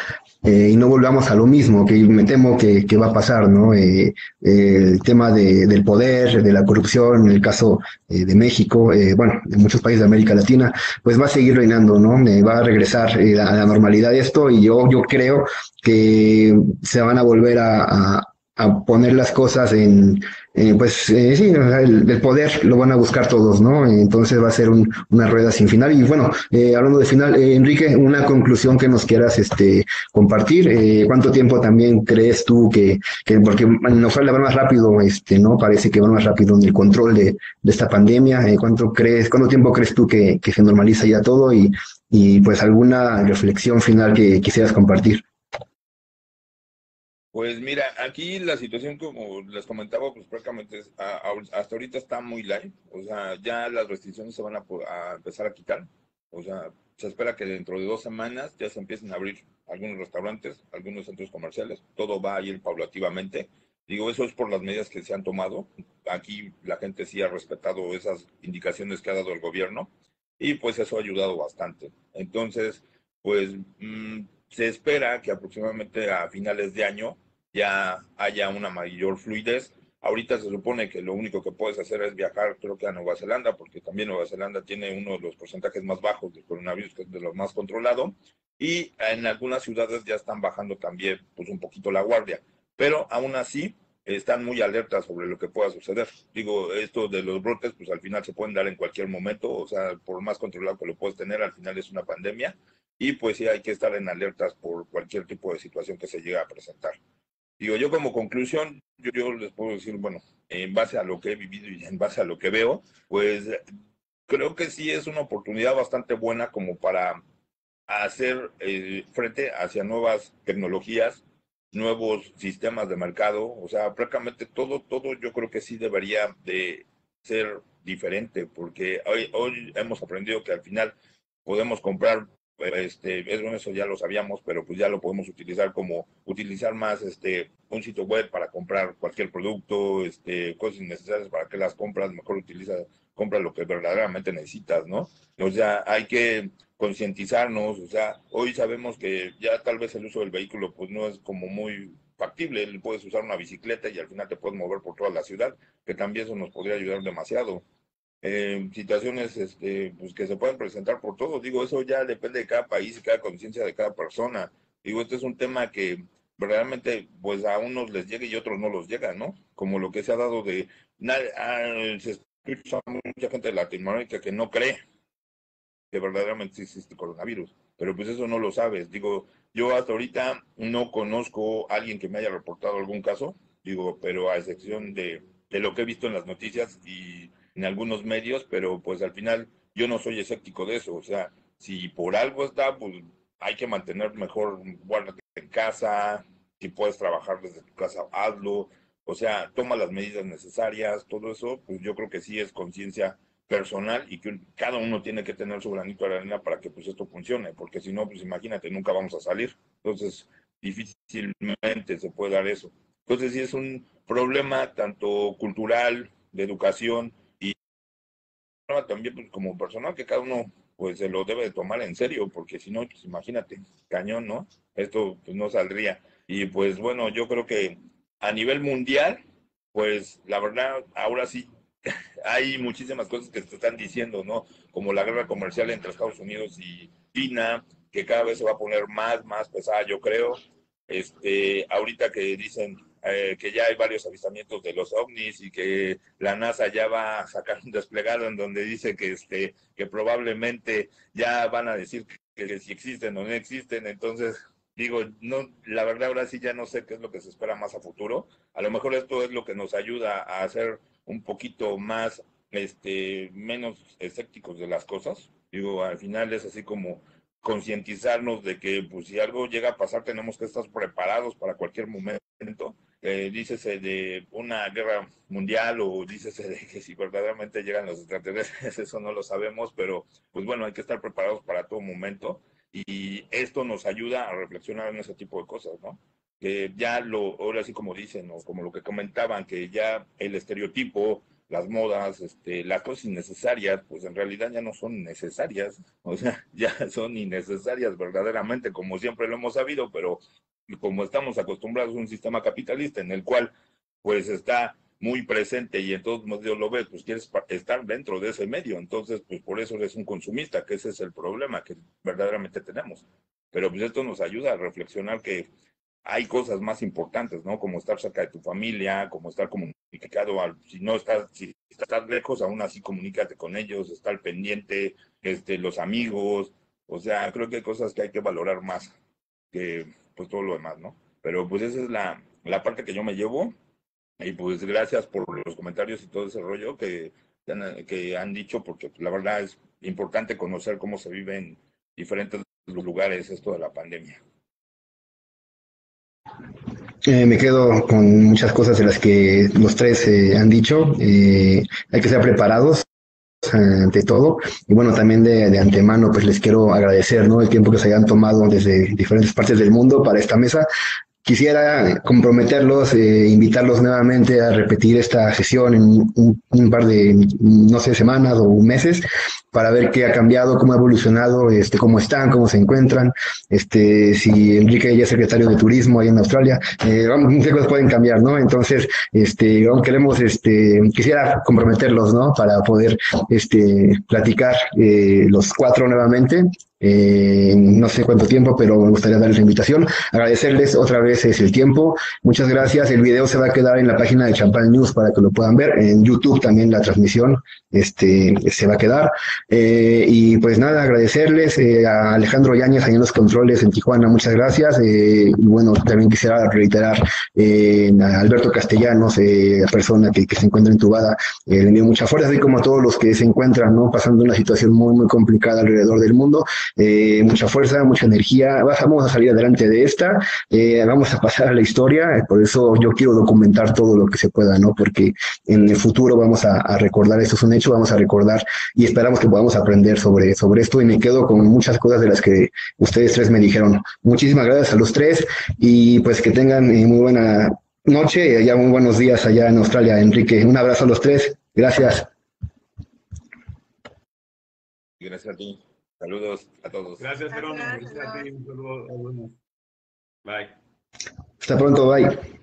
y no volvamos a lo mismo, que me temo que va a pasar, ¿no? El tema del poder, de la corrupción, en el caso de México, bueno, de muchos países de América Latina, pues va a seguir reinando, ¿no? Va a regresar a la normalidad esto y yo creo que se van a volver a poner las cosas sí, el poder lo van a buscar todos, ¿no? Entonces va a ser una rueda sin final. Y bueno, hablando de final, Enrique, una conclusión que nos quieras compartir. ¿Cuánto tiempo también crees tú porque nos suele va más rápido, ¿no? Parece que va más rápido en el control de esta pandemia. ¿Cuánto tiempo crees tú que se normaliza ya todo? Y pues alguna reflexión final que quisieras compartir. Pues mira, aquí la situación, como les comentaba, pues prácticamente hasta ahorita está muy light. O sea, ya las restricciones se van a empezar a quitar. O sea, se espera que dentro de 2 semanas ya se empiecen a abrir algunos restaurantes, algunos centros comerciales. Todo va a ir paulativamente. Digo, eso es por las medidas que se han tomado. Aquí la gente sí ha respetado esas indicaciones que ha dado el gobierno y pues eso ha ayudado bastante. Entonces, pues se espera que aproximadamente a finales de año ya haya una mayor fluidez. Ahorita se supone que lo único que puedes hacer es viajar, creo que a Nueva Zelanda, porque también Nueva Zelanda tiene uno de los porcentajes más bajos del coronavirus, que es de los más controlado, y en algunas ciudades ya están bajando también pues un poquito la guardia, pero aún así están muy alertas sobre lo que pueda suceder. Digo, esto de los brotes, pues al final se pueden dar en cualquier momento, o sea, por más controlado que lo puedes tener, al final es una pandemia, y pues sí hay que estar en alertas por cualquier tipo de situación que se llegue a presentar. Digo, yo como conclusión, yo les puedo decir, bueno, en base a lo que he vivido y en base a lo que veo, pues creo que sí es una oportunidad bastante buena como para hacer frente hacia nuevas tecnologías, nuevos sistemas de mercado, o sea, prácticamente todo yo creo que sí debería de ser diferente, porque hoy hemos aprendido que al final podemos comprar, eso ya lo sabíamos, pero pues ya lo podemos utilizar como utilizar más un sitio web para comprar cualquier producto, cosas innecesarias, para que las compras, mejor compra lo que verdaderamente necesitas, ¿no? O sea, hay que concientizarnos, o sea, hoy sabemos que ya tal vez el uso del vehículo pues no es como muy factible. Puedes usar una bicicleta y al final te puedes mover por toda la ciudad, que también eso nos podría ayudar demasiado. Situaciones pues que se pueden presentar por todo. Digo, eso ya depende de cada país y cada conciencia de cada persona. Digo, este es un tema que verdaderamente pues a unos les llega y a otros no los llega, ¿no? Como lo que se ha dado de... se escucha mucha gente de Latinoamérica que no cree que verdaderamente existe coronavirus, pero pues eso no lo sabes. Digo, yo hasta ahorita no conozco a alguien que me haya reportado algún caso, digo, pero a excepción de lo que he visto en las noticias y en algunos medios, pero pues al final yo no soy escéptico de eso. O sea, si por algo está, pues hay que mantener mejor, guárdate en casa, si puedes trabajar desde tu casa, hazlo. O sea, toma las medidas necesarias, todo eso, pues yo creo que sí es conciencia personal y que cada uno tiene que tener su granito de arena para que pues esto funcione, porque si no, pues imagínate, nunca vamos a salir. Entonces, difícilmente se puede dar eso. Entonces, sí es un problema tanto cultural, de educación y también pues, como personal que cada uno pues se lo debe de tomar en serio, porque si no, pues imagínate, cañón, ¿no? Esto pues no saldría. Y pues bueno, yo creo que a nivel mundial, pues la verdad, ahora sí hay muchísimas cosas que te están diciendo, ¿no? Como la guerra comercial entre Estados Unidos y China, que cada vez se va a poner más pesada, yo creo. Ahorita que dicen que ya hay varios avistamientos de los ovnis y que la NASA ya va a sacar un desplegado en donde dice que probablemente ya van a decir que si existen o no existen, entonces digo, no, la verdad ahora sí ya no sé qué es lo que se espera más a futuro. A lo mejor esto es lo que nos ayuda a hacer un poquito más, menos escépticos de las cosas. Digo, al final es así como concientizarnos de que pues si algo llega a pasar tenemos que estar preparados para cualquier momento. Dícese de una guerra mundial o dícese de que si verdaderamente llegan los extraterrestres, eso no lo sabemos, pero pues bueno, hay que estar preparados para todo momento y esto nos ayuda a reflexionar en ese tipo de cosas, ¿no? Que ya ahora sí como dicen, o como lo que comentaban, que ya el estereotipo, las modas, las cosas innecesarias, pues en realidad ya no son necesarias, o sea, ya son innecesarias verdaderamente, como siempre lo hemos sabido, pero como estamos acostumbrados a un sistema capitalista en el cual pues está muy presente y en todos medios lo ves, pues quieres estar dentro de ese medio, entonces pues por eso eres un consumista, que ese es el problema que verdaderamente tenemos. Pero pues esto nos ayuda a reflexionar que hay cosas más importantes, ¿no? Como estar cerca de tu familia, como estar comunicado, si no estás, si estás lejos, aún así comunícate con ellos, estar pendiente, los amigos, o sea, creo que hay cosas que hay que valorar más que pues todo lo demás, ¿no? Pero pues esa es la parte que yo me llevo y pues gracias por los comentarios y todo ese rollo que han dicho, porque pues, la verdad es importante conocer cómo se vive en diferentes lugares esto de la pandemia. Me quedo con muchas cosas de las que los tres han dicho. Hay que ser preparados ante todo. Y bueno, también de antemano, pues les quiero agradecer, ¿no? El tiempo que se hayan tomado desde diferentes partes del mundo para esta mesa. Quisiera comprometerlos, invitarlos nuevamente a repetir esta sesión en un par de, no sé, semanas o meses para ver qué ha cambiado, cómo ha evolucionado, cómo están, cómo se encuentran, si Enrique ya es secretario de Turismo ahí en Australia, qué cosas pueden cambiar, ¿no? Entonces, queremos, quisiera comprometerlos, ¿no? Para poder, platicar los cuatro nuevamente. No sé cuánto tiempo, pero me gustaría darles la invitación. Agradecerles otra vez el tiempo. Muchas gracias. El video se va a quedar en la página de Champal News para que lo puedan ver. En YouTube también la transmisión se va a quedar. Y pues nada, agradecerles a Alejandro Yáñez ahí en los controles en Tijuana. Muchas gracias. Y bueno, también quisiera reiterar a Alberto Castellanos, persona que se encuentra intubada. Le envío mucha fuerza, así como a todos los que se encuentran, ¿no? Pasando una situación muy complicada alrededor del mundo. Mucha fuerza, mucha energía. Vamos a salir adelante de esta. Vamos a pasar a la historia. Por eso yo quiero documentar todo lo que se pueda, ¿no? Porque en el futuro vamos a recordar, esto es un hecho, vamos a recordar y esperamos que podamos aprender sobre esto. Y me quedo con muchas cosas de las que ustedes tres me dijeron. Muchísimas gracias a los tres y pues que tengan muy buena noche y ya muy buenos días allá en Australia, Enrique. Un abrazo a los tres. Gracias. Gracias a ti. Saludos a todos. Gracias, Jerónimo. Gracias. Gracias a ti. Un saludo a todos. Bye. Hasta pronto, bye.